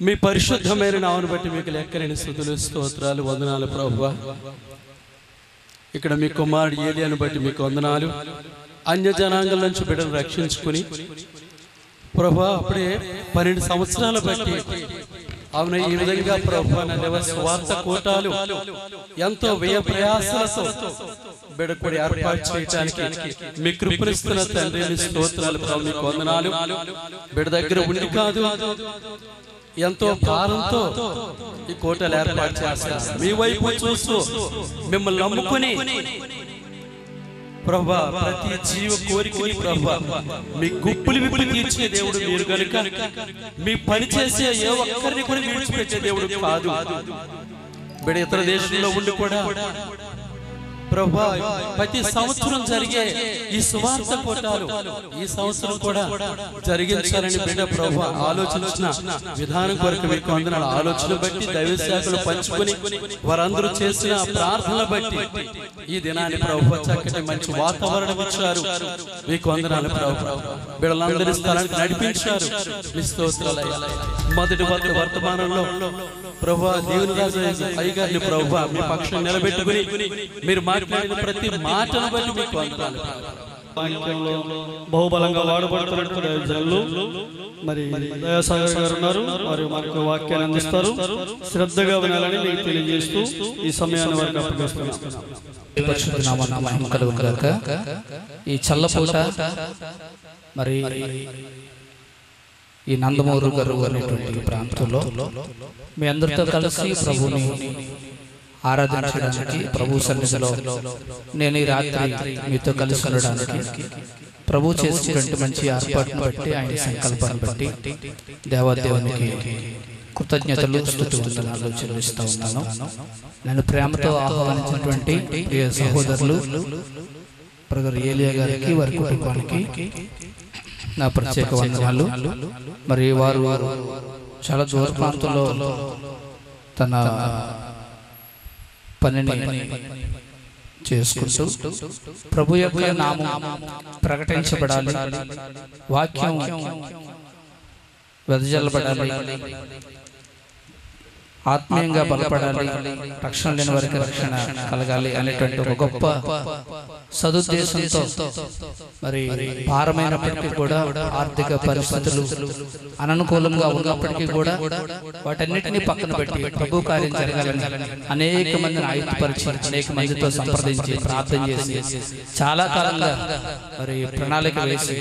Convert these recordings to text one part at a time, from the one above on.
మీ పరిశుద్ధమైన నామమును బట్టి మీకు లెక్కలేని స్తుతులు స్తోత్రాలు వందనాలు ప్రభువా. ఇక్కడ మీ కుమారుడు ఏలియాను బట్టి మీకు వందనాలు. అన్య జనాంగం నుంచి బిడ్డను రక్షించుకుని ప్రభువా అప్పుడే 12 సంవత్సరాలు బట్టి అవును ఈ విధంగా ప్రభువా నా స్వార్థ కోటాలు ఎంతో వ్యయ ప్రయాసాలతో బిడ్డకు ఏర్పాటు చేయడానికి మీ కృపనిస్తున్న తండ్రి స్తోత్రాలు ప్రభు, మీకు వందనాలు. బిడ్డ దగ్గర ఉండి కాదు ఎంతో భారంతో ఈ కోటలు ఏర్పాటు చేస్తారు. మీ వైపు చూస్తూ మిమ్మల్ని నమ్ముకుని ప్రభువా ప్రతి జీవ కోరికని ప్రభువా మీ గుప్పులు విప్పులు తీర్చే దేవుడు మీరు కనుక మీ పని చేసే ఏ ఒక్కరిని కూడా విడిచిపెట్టే దేవుడు కాదు. బిడ్డ ఇతర దేశంలో ఉండి కూడా ప్రభువా ప్రతి సంవత్సరం జరిగే ఈ సువార్త కోటాలు ఈ సంవత్సరం కూడా జరిగించాలని బిడ్డ ప్రభువా ఆలోచించిన విధానం కొరకు మీకు వందనాలు. ఆలోచన బట్టి దైవ శాఖలు పంచుకొని వారందరూ చేసిన ప్రార్థనలు బట్టి ఈ దినాన్ని ప్రభువా చక్కటి మంచి వాతావరణం ఇచ్చారు. మీకు వందనాలు ప్రభువా. బిడ్డలందరి స్థలానికి నడిపించారు. మీ స్తోత్రాలయ్యా. మొదటి వర్తమానంలో ప్రభువా దేవుని రాజు అయ్యగారిని ప్రభువా మీ పక్షం నిలబెట్టుకుని మీరు మాట్లాడిన ప్రతి మాటను బట్టి మీకు వందనాలు. వాక్యంలో బహుబలంగా వాడబడుతున్నటువంటి జనులు మరి దయాసాగర్ గారు ఉన్నారు. వారు మనకు వాక్యాన్ని అందిస్తారు. శ్రద్ధగా వినాలని మీకు తెలియజేస్తూ ఈ సమయాన్ని వారికి అప్పగిస్తున్నాం. ఈ చల్లపూట మరి ఈ నందమూరు గారు అనేటువంటి ప్రాంతంలో మీ అందరితో కలిసి ప్రభుని ఆరాధించడానికి ప్రభు సన్నిధిలో నేను ఈ రాత్రి మీతో కలిసి ఉండడానికి ప్రభు చేసినటువంటి మంచి ఏర్పాటును బట్టి ఆయన సంకల్పాన్ని బట్టి దేవాదేవునికి కృతజ్ఞతలు స్తుతి వందనాలు చెల్లిస్తూ ఉన్నాను. నేను ప్రేమతో ఆహ్వానించినటువంటి ప్రియ సహోదరులు బ్రదర్ ఏలియా గారికి వారి కుటుంబానికి నా ప్రత్యేక వందనాలు. మరి వారు చాలా దూర ప్రాంతంలో తన పనిని చేసుకుంటూ ప్రభు యొక్క నామం ప్రకటించబడాలి, వాక్యం వెదజల్లబడాలి, ఆత్మీయంగా బలపడాలి, రక్షణ లేని వారికి రక్షణ కలగాలి అనేటువంటి ఒక గొప్ప సదుద్దేశంతో మరి భారమైనప్పటికీ కూడా ఆర్థిక పరిస్థితులు అననుకూలంగా ఉన్నప్పటికీ కూడా వాటన్నిటినీ పక్కన పెట్టి ప్రభు కార్యం జరగాలని అనేక మందిని ఆయుధపరిచి అనేక మందితో సంప్రదించి ప్రార్థన చేసి చాలా కాలంగా మరి ప్రణాళిక వేసి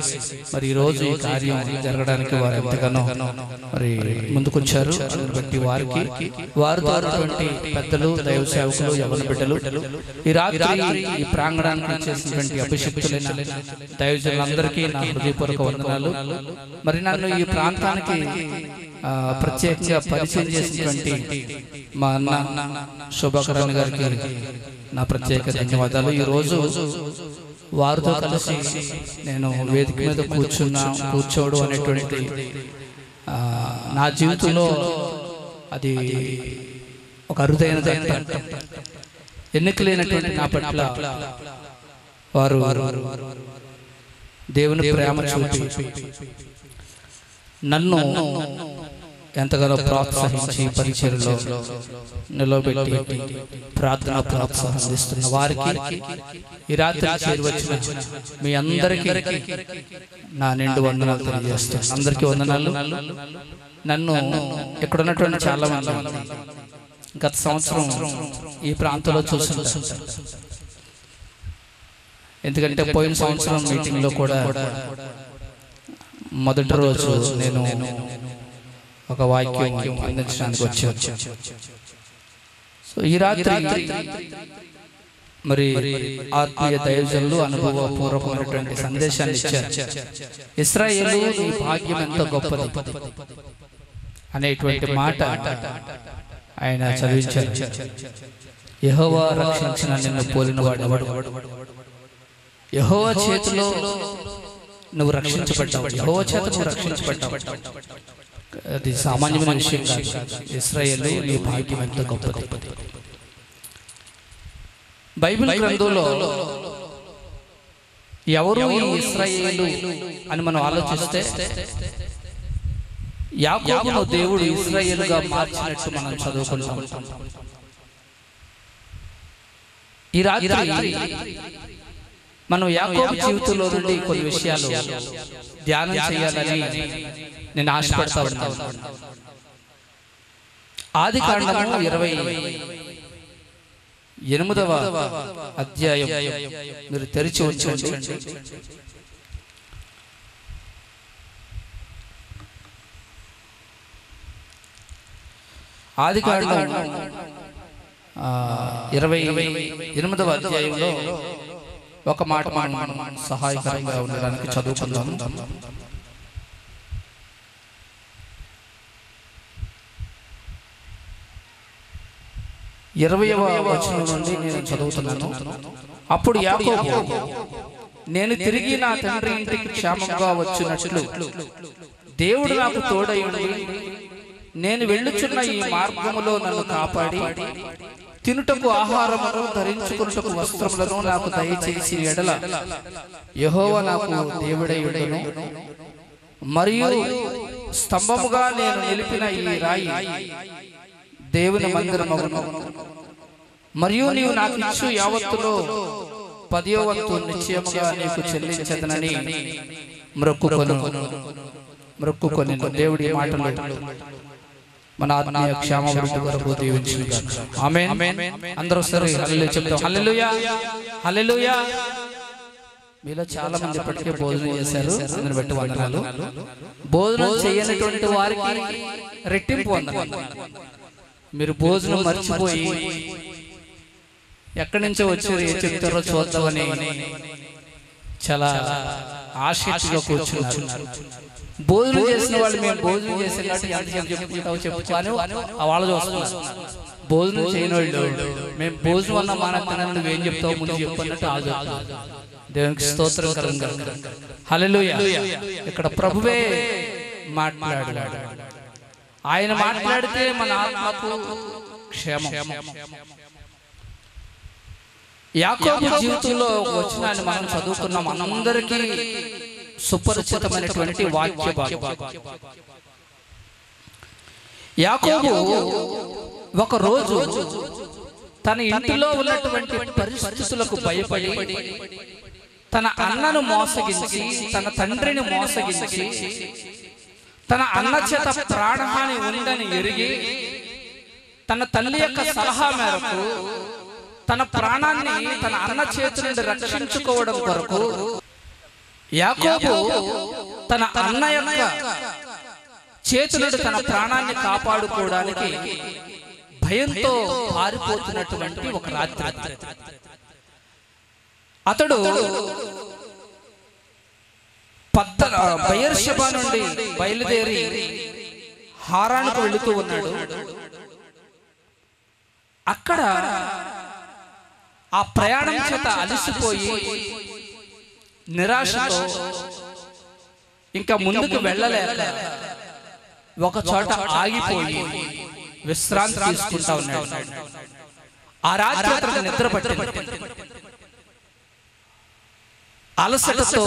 మరి ఈ రోజు ఈ కార్యం జరగడానికి వారు ఎంతగానో మరి ముందుకొచ్చారు. బట్టి వారికి వారితో ఉన్నటువంటి పెద్దలు దైవ సేవకులు యవన బిడ్డలు ఈ రాత్రి ఈ ప్రాంగణానికి చేసినటువంటి అభిషిక్తులైన దైవజనులందరికీ నా హృదయపూర్వక వందనాలు. మరి నన్ను ఈ ప్రాంతానికి ప్రత్యేకంగా పరిచయం చేసినటువంటి మా అన్న శోభాకరణ్ గారికి నా ప్రత్యేక ధన్యవాదాలు. ఈ రోజు వారితో కలిసి నేను వేదిక మీద కూర్చోవడం అనేటువంటి నా జీవితంలో అది ఒక అరుదైన ఎన్నికలైనటువంటి నా పట్ల వారు దేవుని ప్రేమ చూపి నన్ను ఎంతగానో ప్రోత్సహించి పరిచర్యలో నిలబెట్టి ప్రార్థన ప్రోత్సాహం అందిస్తున్న వారికి ఈ రాత్రి చేరువచ్చిన మీ అందరికీ నా నిండు వందనాలు తెలియజేస్తాను. అందరికీ వందనాలు. నన్ను ఇక్కడ ఉన్నటువంటి చాలా మంది గత సంవత్సరం ఈ ప్రాంతంలో చూస్తుంటారు. ఎందుకంటే పోయిన సంవత్సరం మీటింగ్లో కూడా మొదటి రోజు నేను ఒక వాక్యం అందించడానికి వచ్చి సో ఈ రాత్రి మరి ఆత్మీయ దైవజనులు అనుభవపూర్వకమైనటువంటి సందేశాన్ని ఇచ్చారు. ఇశ్రాయేలు నీ భాగ్యం ఎంత గొప్పది అనేటువంటి మాట ఆయన చదివించారు. యెహోవా రక్షించిన నిన్ను పోలిన వాడెవడు? యెహోవా చేతిలో నువ్వు రక్షించబడ్డావు, యెహోవా చేత నువ్వు రక్షించబడ్డావు. అది సామాన్యమైన విషయం కాదు. ఇశ్రాయేలు నీ భాగ్యం ఎంత గొప్పది. బైబిల్ గ్రంథంలో ఎవరు ఈ ఇశ్రాయేలు అని మనం ఆలోచిస్తే యాకోబును దేవుడు ఇశ్రాయేలుగా మార్చినట్టు మనం చదువుకుంటాం. ఈ రాత్రి మనం యాకోబు జీవితంలో నుండి కొన్ని విషయాలు ధ్యానం చేయాలని నేను ఆశపడతా ఉన్నాను. ఆదికాండము 28వ అధ్యాయం మీరు తెరిచి ఉంచండి. ఆదికాండం 28వ అధ్యాయంలో ఒక మాట మనం సహాయకరంగా ఉండడానికి చదువుకుందాం. 20వ వచనం నుండి నేను చదువుతున్నాను. అప్పుడు యాకోబు, నేను తిరిగి నా తండ్రి ఇంటికి క్షేమంగా వచ్చినట్లు దేవుడు నాకు తోడై ఉండి నేను వెళ్ళుచున్న ఈ మార్గములో నన్ను కాపాడి తినుటకు ఆహారమును ధరించుకున్నటకు వస్త్రములను నాకు దయచేసి ఎడల యెహోవా నాకు దేవుడై ఉండును, మరియు స్తంభముగా నేను నిలిపిన ఈ రాయి దేవుని మందిరమగును, మరియు నీవు నాకు ఇచ్చు యావత్తులో 10వ వంతు నిశ్చయముగా నీకు చెల్లించదనని మ్రొక్కుకొని దేవుడి మాటలు మన ఆత్మీయ క్షేమాభివృద్ధి కొరకు దీవించుగాక. ఆమేన్. అందరూ సరే హల్లెలూయా చెప్తాం. హల్లెలూయా, హల్లెలూయా. మీలో చాలా మంది ఇప్పటికే భోజనం చేశారు, అందుని బట్టి వందనాలు. భోజనం చేయనటువంటి వారికి రెట్టింపు వందనాలు. మీరు భోజనం మర్చిపోయి ఎక్కడి నుంచో వచ్చారు, ఏం చెప్తారో చూద్దామని చాలా ఆసక్తిగా కూర్చున్నారు. భోజనం చేసిన వాళ్ళు మేము భోజనం చేసే కాబట్టి ఎంత చెప్పుకుంటావు చెప్పుతాను వాళ్ళు చూస్తున్నారు. భోజనం చేయని వాళ్ళు మేము భోజనం వల్ల మానవులు నువ్వేం చెప్తావు ముందు చెప్పన్నట్టు ఆదు. దేవునికి స్తోత్రం కలుగును. హల్లెలూయా. ఇక్కడ ప్రభువే మాట్లాడాడు. ఆయన మాట్లాడితే మన ఆత్మకు క్షేమం. యాకోబు జీవితంలో వచ్చిన మనం చదువుకున్నాం. మనందరికీ సుపరిచితమైనటువంటి వాక్య భాగం. యాకోబు ఒక రోజు తన ఇంటిలో ఉన్నటువంటి పరిస్థితులకు భయపడి తన అన్నను మోసగించి తన తండ్రిని మోసగించి తన అన్న చేత ప్రాణహాని ఉందని ఎరిగి తన తల్లి యొక్క సలహా మేరకు తన ప్రాణాన్ని తన అన్న చేతి నుండి రక్షించుకోవడం కొరకు యాకోబు తన అన్న యొక్క చేతి నుండి తన ప్రాణాన్ని కాపాడుకోవడానికి భయంతో పారిపోతున్నటువంటి ఒక రాత్రి అతడు బెయేర్షెబా నుండి బయలుదేరి హారానుకు వెళుతూ ఉన్నాడు. అక్కడ ఆ ప్రయాణం చేత అలసిపోయి నిరాశతో ఇంకా ముందుకు వెళ్ళలేక ఒక చోట ఆగిపోయి విశ్రాంతి తీసుకుంటా ఉన్నాడు. ఆ రాత్రి అతనికి నిద్ర పట్టింది. అలసటతో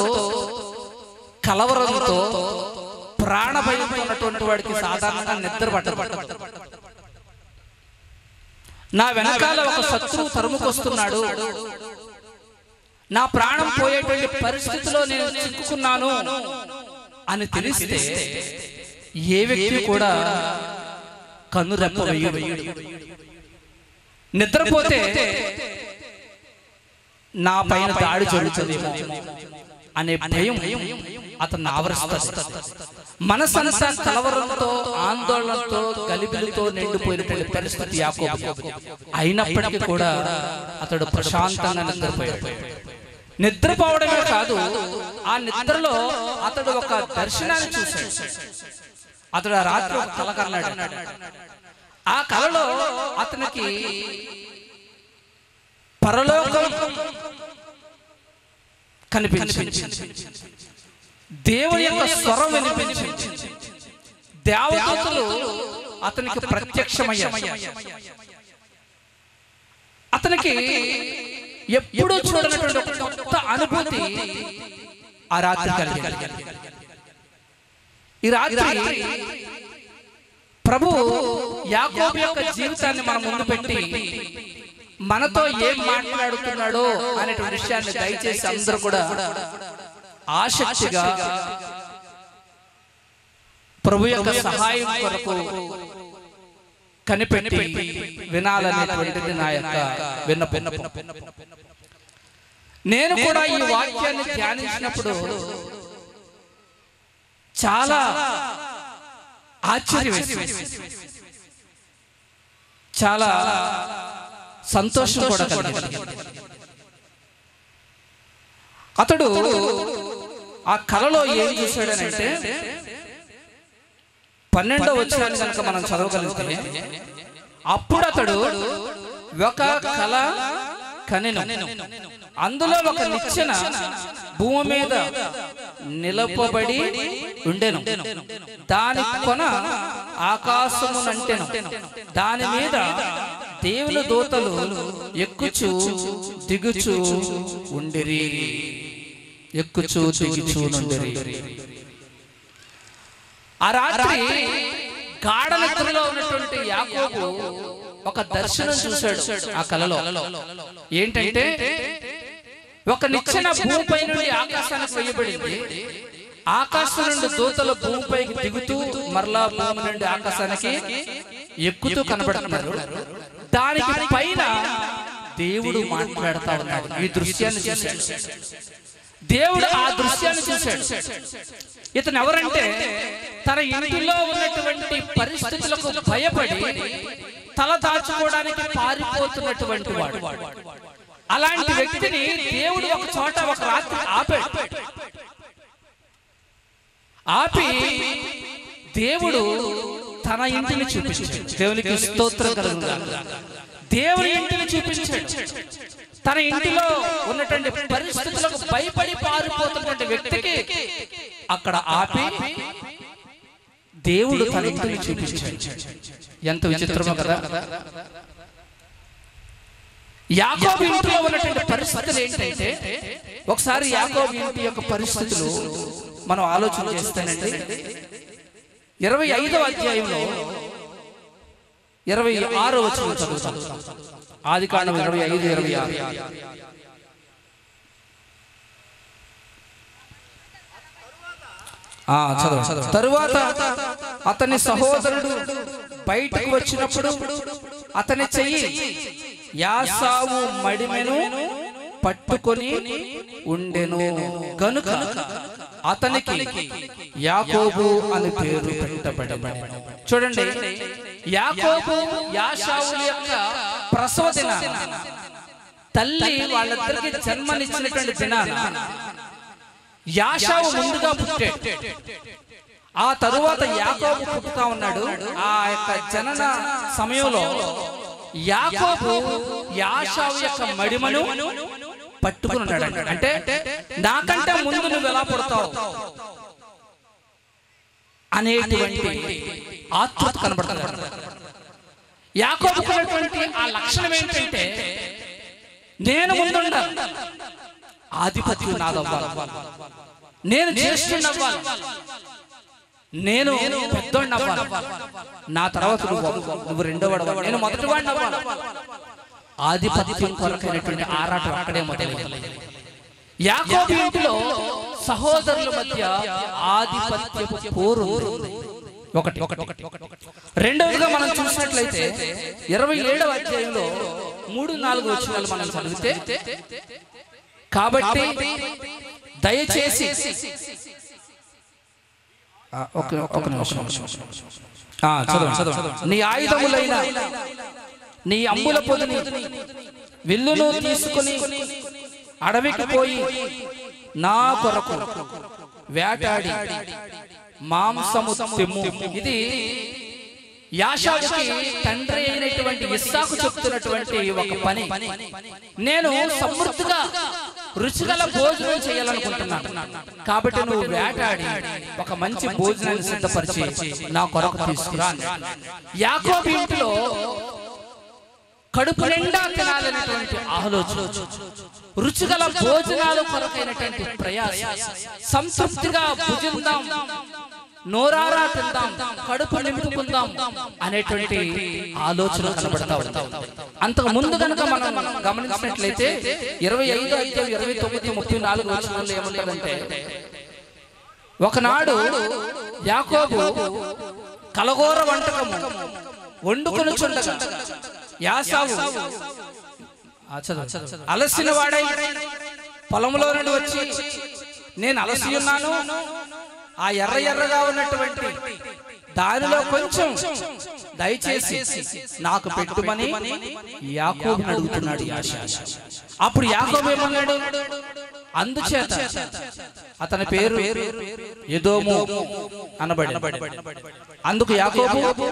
కలవరంతో ప్రాణభయంతో ఉన్నటువంటి వాడికి సాధారణంగా నిద్ర పట్టదు. నా వెనకాల ఒక శత్రువు తరుముకొస్తున్నాడు, నా ప్రాణం పోయేటువంటి పరిస్థితిలో నేను చిక్కుకున్నాను అని తెలిస్తే ఏ వ్యక్తి కూడా కన్నురెప్ప వేయడు. నిద్రపోతే నా పైన దాడి జరుగుతుందేమో అనే భయం అతన్ని ఆవరిస్తుంది. మనసంతా కలవరంతో ఆందోళనతో గలిబిలితో నిండిపోయినటువంటి పరిస్థితి యాకోబు. అయినప్పటికీ కూడా అతడు ప్రశాంతంగా నిద్రపోయాడు. నిద్రపోవడమే కాదు, ఆ నిద్రలో అతడు ఒక దర్శనాన్ని చూశాడు. అతడు ఆ రాత్రి ఒక కల కన్నాడు. ఆ కలలో అతనికి పరలోకం కనిపించింది, దేవుని యొక్క స్వరం వినిపించింది, దేవదూతలు అతనికి ప్రత్యక్షమయ్యారు. అతనికి ఎప్పుడూ చూడనటువంటి ఒక కొత్త అనుభూతి ఆ రాత్రి కలిగింది. ఈ రాత్రి ప్రభు యాకోబు యొక్క జీవితాన్ని మన ముందు పెట్టి మనతో ఏం మాట్లాడుతున్నాడో అనే విషయాన్ని దయచేసి అందరూ కూడా ఆసక్తిగా ప్రభు యొక్క సహాయం కొరకు కనిపెట్టి వినాలనేటువంటిది నా యొక్క విన్నపం. నేను కూడా ఈ వాక్యాన్ని ధ్యానించినప్పుడు చాలా ఆశ్చర్యం, చాలా సంతోషం కూడా కలిగింది. అతడు ఆ కలలో ఏం చూశాడనంటే 12వ వచనాన్ని కనుక మనం చదవగలిగితే, అప్పుడు అతడు ఒక కల కనెను, అందులో ఒక నిచ్చెన భూమి మీద నిలపబడి ఉండెను, దాని కొన ఆకాశమునంటెను, దాని మీద దేవుని దూతలు ఎక్కుచు దిగుచు ఉండిరి, ఎక్కుచు దిగుచు నుండిరి. ఆ రాత్రి గాఢ నిద్రలో ఉన్నటువంటి యాకోబు ఒక దర్శనం చూశాడు ఆ కలలో. ఏంటంటే ఒక నిచ్చెన భూమిపై నుండి ఆకాశానికి వేయబడింది, ఆకాశం నుండి దూతలు భూమిపైకి దిగుతూ మరలా భూమి నుండి ఆకాశానికి ఎక్కుతూ కనబడుతున్నారు. దానికి పైన దేవుడు మాట్లాడుతా ఉన్నాడు. ఈ దృశ్యాన్ని చూశాడు దేవుడు. ఆ దృశ్యాన్ని చూశాడు. ఇతను ఎవరంటే తన ఇంటిలో ఉన్నటువంటి పరిస్థితులకు భయపడి తల దాచుకోవడానికి పారిపోతున్నటువంటి వాడు. అలాంటి వ్యక్తిని దేవుడు ఒక చోట ఒక రాత్రి ఆపి దేవుడు తన ఇంటిని చూపించాడు. దేవునికి స్తోత్రం కలుగుగాక. దేవుని ఇంటిని చూపించాడు. తన ఇంటిలో ఉన్నటువంటి పరిస్థితులకు భయపడి పారిపోతున్నటువంటి వ్యక్తికి అక్కడ ఆపి దేవుడు తన ఇంటిని చూపించాడు. ఎంత విచిత్రమో కదా. యాకోబు ఇంటిలో ఉన్నటువంటి పరిస్థితులు ఏంటంటే, ఒకసారి యాకోబు ఇంటి యొక్క పరిస్థితులు మనం ఆలోచన చేస్తానండి. 25వ అధ్యాయంలో 26వ వచనం చదువుతాం. ఆదికాండం 25:26. తరువాత అతని సహోదరుడు బయటకు వచ్చినప్పుడు అతని చెయ్యి యాసావు మడిమెను పట్టుకొని ఉండెను గనుక అతనికి యాకోబు అని పేరు పెట్టబడెను. చూడండి, యాకోబు యాసావుల యొక్క ప్రసవ దినాన, తల్లి వాళ్ళిద్దరికి జన్మనిచ్చినటువంటి దినాన యాసావు ముందుగా పుట్టాడు. ఆ తరువాత యాకోబు పుట్టుతా ఉన్నాడు. ఆ యొక్క జనన సమయంలో యాకోబు యాసావు యొక్క మడిమను పట్టుకుని ఉన్నాడు. అంటే నాకంటే ముందు నువ్వు ఎలా పుడతావు అనేటువంటి ఆతృత కనబడుతుంది. యాకోబుకున్నటువంటి ఆ లక్షణం ఏంటంటే, నేను ముందుండాలి, ఆధిపత్యం నాదవ్వాలి, నేను జ్యేష్ఠుడిని అవ్వాలి, నేను పెద్దోడిని అవ్వాలి, నా తర్వాత నువ్వు రెండోవాడు, నేను మొదటివాడిని అవ్వాలి. ఆధిపత్యం కొరకైనటువంటి ఆరాటం అక్కడే మొదలైంది. యాకోబు ఇంటిలో సహోదరుల మధ్య ఆధిపత్యపు పోరు ఒకటి. రెండవదిగా మనం చూసినట్లయితే 27వ అధ్యాయంలో 3-4 వచనాలు మనం చదివితే, కాబట్టి దయచేసి నీ ఆయుధములైన నీ అంబుల పొదిని విల్లును తీసుకుని అడవికి పోయి నా కొరకు వేటాడి మాంసము తెమ్ము. ఇది యాషావుకి తండ్రి అయినటువంటి ఇస్సాకు చెప్తున్నటువంటి ఒక పని. నేను సమృద్ధిగా రుచిగల భోజనం చేయాలనుకుంటున్నాను, కాబట్టి నువ్వు వేటాడి ఒక మంచి భోజనాన్ని సిద్ధపరిచి నా కొరకు తీసుకురా. యాకోబు ఇంటిలో కడుపు నిండా తినాలనేటువంటి ఆలోచన, రుచిగల భోజనాలు కొరకైనటువంటి ప్రయాస, సంతృప్తిగా భుజిందాం నోరారా తిందాం, కడుపు నింపుకుందాం అనేటువంటి ఆలోచన కనబడతా ఉంటాం. అంతకు ముందు కనుక మనం గమనించినట్లయితే 25 అధ్యాయం 29, 34 వచనాల్లో ఏమంటారంటే, ఒకనాడు యాకోబు కలగోర వంటకము వండుకొనుచుండగా యాసావు అలసిన వాడై పొలంలో నుండి వచ్చి, నేను అలసి ఉన్నాను, ఆ ఎర్రగా ఉన్నటువంటి దానిలో కొంచెం దయచేసి నాకు పెట్టుమని యాకోబుని అడుగుతున్నాడు యాషావు. అప్పుడు యాకోబు ఏమన్నాడు? అందుచేత అతని పేరు ఎదోము అనబడి. అందుకు యాకోబు,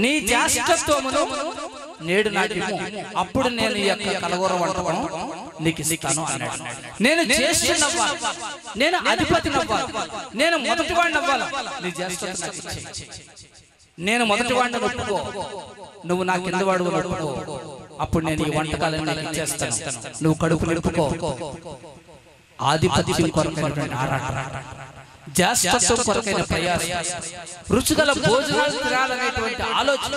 నీ జ్యేష్ఠత్వమును నేడు నాటిము, అప్పుడు నేను ఈ యొక్క కలగూర వంటకం నీకు ఇస్తాను అన్నాడు. నేను జ్యేష్ఠునవ్వాలి, నేను అధిపతినవ్వాలి, నేను మొదటివాడిని అవ్వాలి, నీ జ్యేష్ఠత్వం నాకు ఇచ్చేయి. నేను మొదటివాడిని ఒప్పుకో, నువ్వు నా కింద వాడు ఒప్పుకో, అప్పుడు నేను ఈ వంటకాలను నీకు ఇచ్చేస్తాను, నువ్వు కడుపు నింపుకో. ఆధిపత్యం కొరకైన ఆరాట, జ్యేష్ఠత్వం కొరకైన ప్రయాసం, రుచిగల భోజనాలు తినాలనేటువంటి ఆలోచన,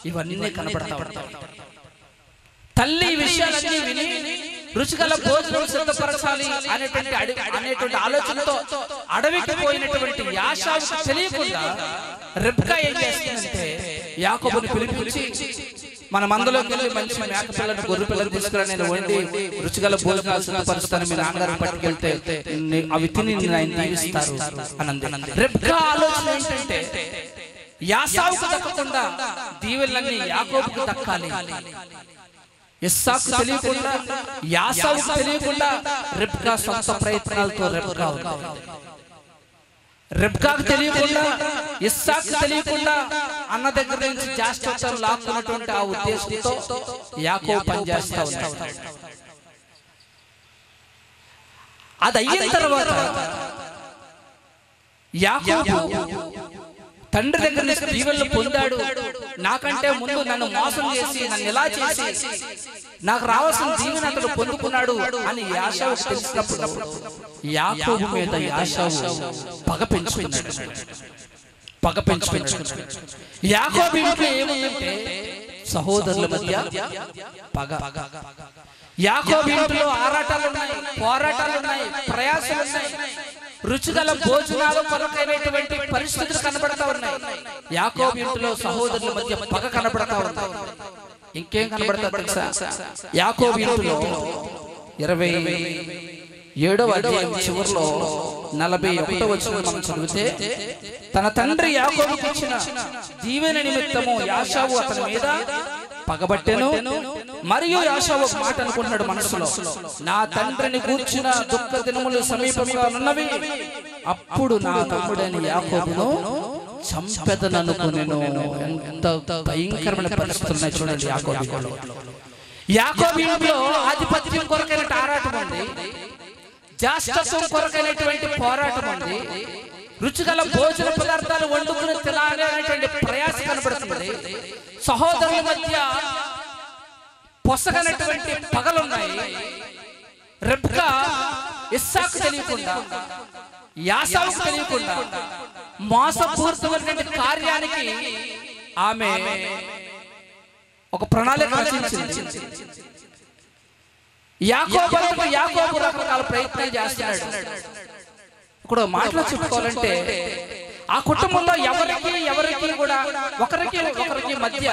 ఇవన్నీ కనబడతా ఉంటాయి. తల్లి ఈ విషయాలన్నీ విని రుచిగల భోజనం సిద్ధపరచాలి అనేటువంటి ఆలోచనతో అడవికి పోయినటువంటి యాషావుకు తెలియకుండా రెబ్కా ఏం చేస్తుందంటే, యాకోబుని పిలిపించి, మన మందలోకి వెళ్ళి మంచి మేక పిల్లని, గొర్రె పిల్లని తీసుకురా, నేను వండి రుచిగల భోజనాలు సిద్ధపరుస్తాను, మీ నాన్నగారు పట్టుకెళ్తే అవి తిని ఆయన దీవిస్తారు అనంది. రెబ్కా ఆలోచన ఏంటంటే, యాసావుకు దక్కకుండా దీవెనలన్నీ యాకోబుకు దక్కాలి. ఇస్సాకు తెలియకుండా, యాసావుకు తెలియకుండా రెబ్కా సొంత ప్రయత్నాలతో రెబ్కాకు తెలియకుండా, ఇస్సాకు తెలియకుండా అన్న దగ్గర నుంచి జ్యేష్ఠత్వం లాక్కున్నటువంటి ఆ ఉద్దేశంతో యాకోబు పనిచేస్తా ఉన్నాడు. అది అయిన తర్వాత యాకోబు తండ్రి దగ్గర నుంచి దీవెనలు పొందాడు. నాకంటే ముందు నన్ను మోసం చేసి, నన్ను ఇలా చేసి నాకు రావాల్సిన దీవెన అతడు పొందుకున్నాడు అని యాషావు తెలిసినప్పుడు యాకోబు మీద యాషావు పగ పెంచుకున్నాడు. యాకోబు ఇంట్లో ఏముందంటే సహోదరుల మధ్య పగ. యాకోబు ఇంట్లో ఆరాటాలు ఉన్నాయి, పోరాటాలు ఉన్నాయి, ప్రయాసాలు ఉన్నాయి, రుచిగల భోజనాలు కొరకైనటువంటి పరిస్థితులు కనబడతా ఉన్నాయి. యాకోబు ఇంట్లో సహోదరుల మధ్య పగ కనబడతా ఉన్నాయి. ఇంకేం కనబడతా తెలుసా? యాకోబు ఇంట్లో 27వ అధ్యాయం చివరిలో 41వ వచనం మనం చదివితే, తన తండ్రి యాకోబుకి ఇచ్చిన దీవెన నిమిత్తము యాషావు అతని మీద పగబట్టెను. మరియు యాషావు ఒక మాట అనుకుంటున్నాడు మనసులో, నా తండ్రిని గూర్చిన దుఃఖ దినములు సమీపంగా ఉన్నవి, అప్పుడు నా తమ్ముడైన యాకోబును చంపెదననుకొనెను. ఎంత భయంకరమైన పరిస్థితులు ఉన్నాయి చూడండి యాకోబులో. యాకోబు ఇంట్లో ఆధిపత్యం కొరకైన ఆరాటం ఉంది, జ్యేష్ఠత్వం కొరకైనటువంటి పోరాటం ఉంది, రుచిగల భోజన పదార్థాలు వండుకుని తినాలనేటువంటి ప్రయాస కనబడుతుంది. సహోదరుల మధ్య పొసగనటువంటి పగలున్నాయి. రెబ్కా ఇస్సాకు తెలియకుండా, యాసావుకు తెలియకుండా మోసపూరితమైనటువంటి కార్యానికి ఆమె ఒక ప్రణాళిక రచించింది. యాకోబు రకరకాల ప్రయత్నాలు చేస్తున్నాడు. ఇప్పుడు మాటలు చెప్పుకోవాలంటే, ఆ కుటుంబంలో ఎవరికి కూడా ఒకరికి మధ్య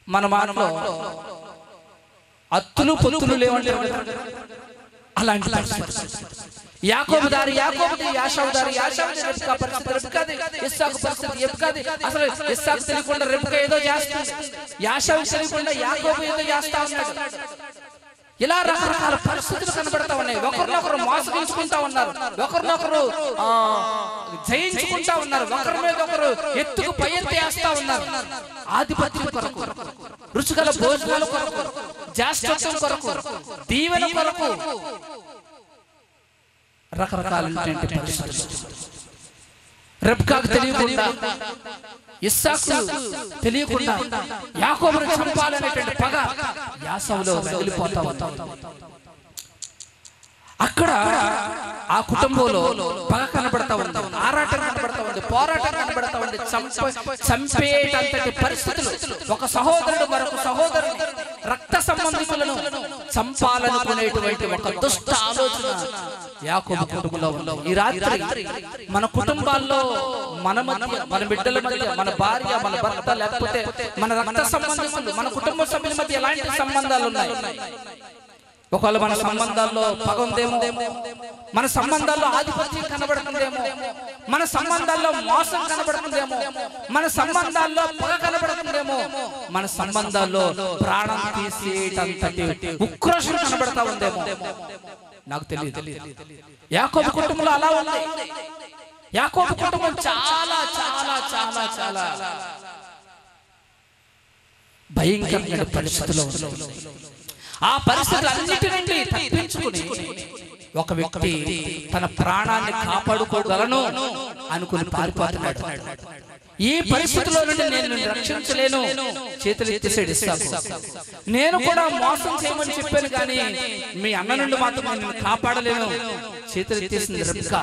మన మాటలో అత్తులు పొత్తులు లేవంటే అలాంటి యాకోబు దారి యాకోబుది, యాషావు దారి యాషావుది, రెబ్కా పరిస్థితి రెబ్కాది, ఇస్సాకు పరిస్థితి రెబ్కాది. అసలు ఇస్సాకు తెలియకుండా రెబ్కా ఏదో చేస్తుంది, యాషావు తెలియకుండా యాకోబు ఏదో చేస్తా ఉన్నాడు. ఇలా రకరకాల పరిస్థితులు కనబడతా ఉన్నాయి. ఒకరినొకరు మోసగించుకుంటా ఉన్నారు, ఒకరినొకరు జయించుకుంటా ఉన్నారు, ఒకరి మీద ఒకరు ఎత్తుకు పై ఎత్తి వేస్తా ఉన్నారు. ఆధిపత్యం కొరకు, రుచిగల భోజనాల కొరకు, జ్యేష్ఠత్వం కొరకు, దీవెన కొరకు రకరకాలైనటువంటి పరిస్థితులు. రెబ్కాకు తెలియకుండా, ఇస్సాకు తెలియకుండా యాకోబును చంపాలనేటువంటి పగ యాసావులో రగిలిపోతా ఉంది. అక్కడ ఆ కుటుంబంలో పగ కనబడతా ఉంది, ఆరాటం కనబడతా ఉంది, పోరాటం కనబడతా ఉంది, చంపేటంతటి పరిస్థితులు. ఒక సహోదరుడు మరొక సహోదరుడు రక్త సంబంధికులను చంపాలనుకునేటువంటి ఒక దుష్ట ఆలోచన యాకోబు కుటుంబంలో ఉంది. ఈ రాత్రి మన కుటుంబాల్లో మన మధ్య, మన బిడ్డల మధ్య, మన భార్య, మన భర్త, లేకపోతే మన రక్త సంబంధికులు, మన కుటుంబ సభ్యుల మధ్య ఎలాంటి సంబంధాలు ఉన్నాయి? ఒకవేళ మన సంబంధాల్లో పగ ఉందేమో, మన సంబంధాల్లో ఆధిపత్యం కనబడుతుందేమో, మన సంబంధాల్లో మోసం కనబడుతుందేమో, మన సంబంధాల్లో పగ కనబడుతుందేమో, మన సంబంధాల్లో ప్రాణం తీసేటంతటి ఉక్రోషం కనబడతా ఉందేమో, నాకు తెలియదు. యాకోబు కుటుంబంలో అలా ఉంది. యాకోబు కుటుంబం చాలా చాలా చాలా చాలా భయంకరమైన పరిస్థితిలో ఉంది. ఆ పరిస్థితులన్నిటి నుండి తప్పించుకుని ఒక వ్యక్తి తన ప్రాణాన్ని కాపాడుకోగలను అనుకుని పారిపోతున్నాడు. ఈ పరిస్థితిలో నుండి నేను రక్షించలేను, చేతులు ఎత్తేసాడు ఇస్సాకు. నేను కూడా మోసం చేయమని చెప్పాను కానీ మీ అన్న నుండి మాత్రం నేను కాపాడలేను, చేతులు ఎత్తేసింది రెబెక్కా.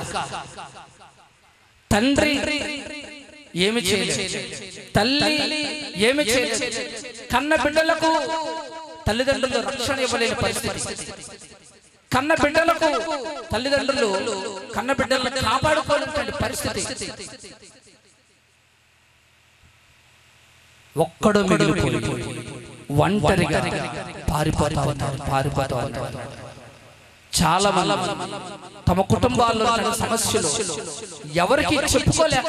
తండ్రి ఏమి చేయలేదు, తల్లి ఏమి చేయలేదు, కన్న బిడ్డలకు తల్లిదండ్రులు రక్షణ ఇవ్వలేని పరిస్థితి, కన్న బిడ్డలకు తల్లిదండ్రులు కన్న బిడ్డలను కాపాడుకోలేని పరిస్థితి. ఒక్కడు మిగిలిపోయి ఒంటరిగా పారిపోతా ఉన్నారు. చాలా మంది తమ కుటుంబాల్లో సమస్యలు ఎవరికి చెప్పుకోలేక,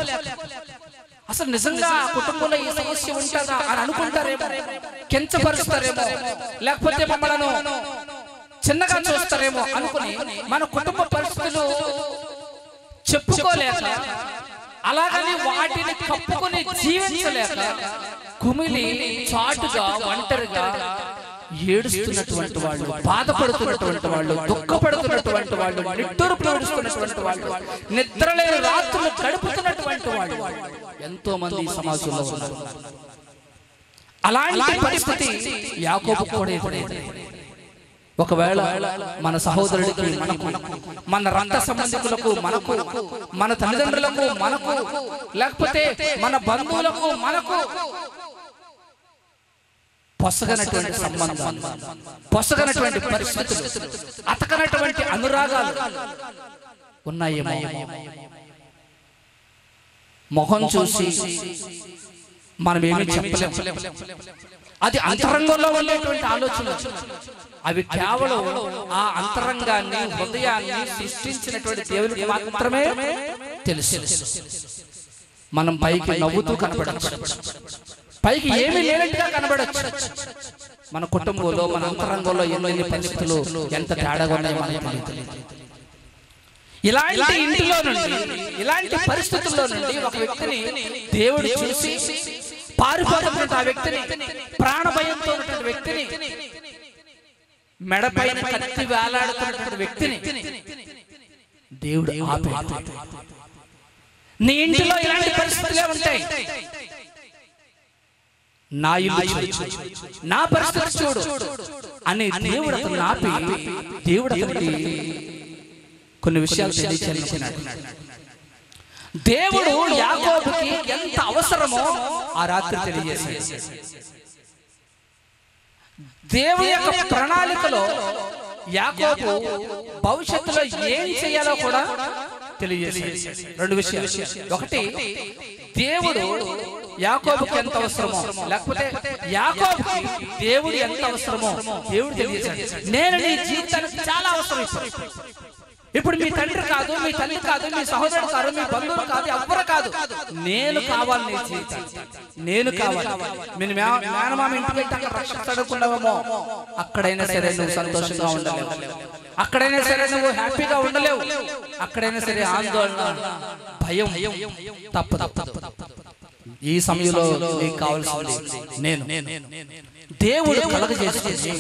అసలు నిజంగా కుటుంబంలో ఈ సమస్య ఉంటుందా అని అనుకుంటారేమో, కించపరుస్తారేమో, లేకపోతే మమ్మలను చిన్నగా చూస్తారేమో అనుకుని మన కుటుంబ పరిస్థితులు చెప్పుకోలేక, అలాగని వాటిని కప్పుకొని జీవించలేక కుమిలి చాటుగా ఒంటరిగా ఏడుస్తున్నటువంటి వాళ్ళు, బాధపడుతున్నటువంటి వాళ్ళు, దుఃఖపడుతున్నటువంటి వాళ్ళు, నిట్టూరు పడుతున్నటువంటి వాళ్ళు, నిద్రలేని రాత్రులు గడుపుతున్నటువంటి వాళ్ళు ఎంతో మంది సమాజంలో ఉన్నారు. అలాంటి పరిస్థితి యాకోబు కూడా ఎదురైంది. ఒకవేళ మన సహోదరుడికి, మనకు, మన రక్త సంబంధికులకు, మనకు, మన తల్లిదండ్రులకు, మనకు, లేకపోతే మన బంధువులకు, మనకు పొసగనటువంటి సంబంధం, పొసగనటువంటి పరిస్థితులు, అతకనటువంటి అనురాగాలు ఉన్నాయేమో. మొహం చూసి మనం ఏమీ చెప్పలేము. అది అంతరంగంలో ఉండేటువంటి ఆలోచన. అవి కేవలం ఆ అంతరంగాన్ని, హృదయాన్ని సృష్టించినటువంటి దేవునికి మాత్రమే తెలుసు. మనం పైకి నవ్వుతూ కనబడచ్చు, పైకి ఏమీ లేనట్టుగా కనబడచ్చు. మన కుటుంబంలో, మన అంతరంగంలో ఎన్ని పరిస్థితులు ఎంత తేడాగా ఉన్నాయో మనకు తెలియదు. ఇలాంటి ఇంటిలో నుండి, ఇలాంటి పరిస్థితుల్లో నుండి ఒక వ్యక్తిని దేవుడు చూసి పారిపోతున్నటువంటి ఆ వ్యక్తిని, ప్రాణ భయంతో ఉన్నటువంటి వ్యక్తిని, మెడపైన కత్తి వేలాడుతున్నటువంటి వ్యక్తిని దేవుడు ఆపాడు. నీ ఇంటిలో ఇలాంటి పరిస్థితులే ఉంటాయి, నా ఇల్లు చూడు, నా పరిస్థితి చూడు అని దేవుడు అతను ఆపి, దేవుడు అతనికి కొన్ని విషయాలు తెలియచేస్తున్నాడు. దేవుడు యాకోబుకి ఎంత అవసరమో ఆ రాత్రి తెలియజేశాడు. దేవుని యొక్క ప్రణాళికలో యాకోబు భవిష్యత్తులో ఏం చేయాలో కూడా తెలియజేశాడు. రెండు విషయాలు. ఒకటి, దేవుడు యాకోబుకి ఎంత అవసరమో, లేకపోతే యాకోబుకి దేవుడు ఎంత అవసరమో దేవుడు తెలియజేశాడు. నేను నీ జీవితానికి చాలా అవసరం. ఇప్పుడు మీ తండ్రి కాదు, మీ తల్లి కాదు, మీ సహోదరుడు కాదు, మీ బంధువులు కాదు, ఎవ్వరు కాదు, నేను కావాలి నీ జీవితం, నేను కావాలి. నేను మేనమామ ఇంటికి వెళ్తే అక్కడ రక్షణ చదువుకున్నావేమో, అక్కడైనా సరే నువ్వు సంతోషంగా ఉండలేవు, అక్కడైనా సరే నువ్వు హ్యాపీగా ఉండలేవు, అక్కడైనా సరే ఆందోళన, భయం తప్పదు. ఈ సమయంలో నీకు కావాల్సింది నేను. దేవుడు కలగజేస్తుంది,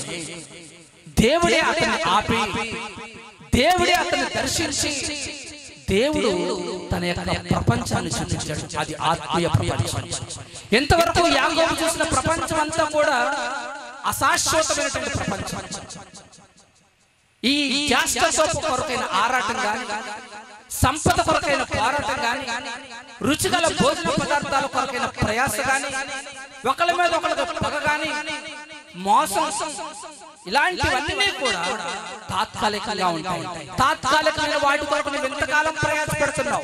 దేవుడే అతన్ని ఆపి, దేవుడే అతన్ని దర్శించి, దేవుడు తన యొక్క ప్రపంచాన్ని చూపించాడు. అది ఆత్మీయ ప్రపంచం. ఎంతవరకు యాకోబు చూసిన ప్రపంచం అంతా కూడా అశాశ్వతమైనటువంటి ప్రపంచం. ఈ జాస్టోపు కొరకైన ఆరాటం కానీ, సంపద కొరకైన పోరాటం కానీ, రుచిగల భోజన పదార్థాల కొరకైన ప్రయాస కానీ, ఒకళ్ళ మీద ఒకళ్ళ పగ కానీ, మోసం, ఇలాంటివన్నీ కూడా తాత్కాలికంగా ఉంటాయి. తాత్కాలికమైన వాటి కొరకు నువ్వు ఎంతకాలం ప్రయాసపడుతున్నావు,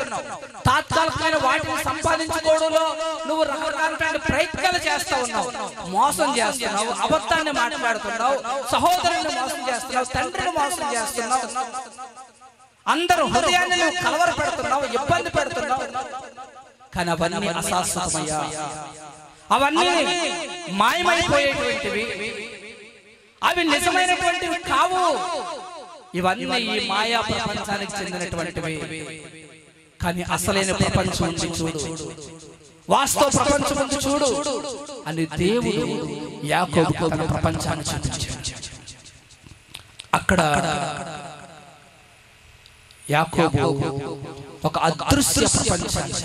తాత్కాలికమైన వాటిని సంపాదించుకోవడంలో నువ్వు రకరకాల ప్రయత్నాలు చేస్తా ఉన్నావు, మోసం చేస్తున్నావు, అబద్ధాన్ని మాట్లాడుతున్నావు, సహోదరుని మోసం చేస్తున్నావు, తండ్రిని మోసం చేస్తున్నావు, అందరూ హృదయాన్ని నువ్వు కలవర పెడుతున్నావు, ఇబ్బంది పెడుతున్నావు. కానీ అవన్నీ అశాశ్వతమయ్యా, అవన్నీ మాయమైపోయేటువంటివి, అవి నిజమైనటువంటివి కావు. ఇవన్నీ ఈ మాయా ప్రపంచానికి చెందినటువంటివి. కానీ అసలైన ప్రపంచం ఉంది చూడు, వాస్తవ ప్రపంచం ఉంది చూడు అని దేవుడు యాకోబుకు తన ప్రపంచాన్ని చూపించాడు. అక్కడ యాకోబు ఒక అదృశ్య ప్రపంచాన్ని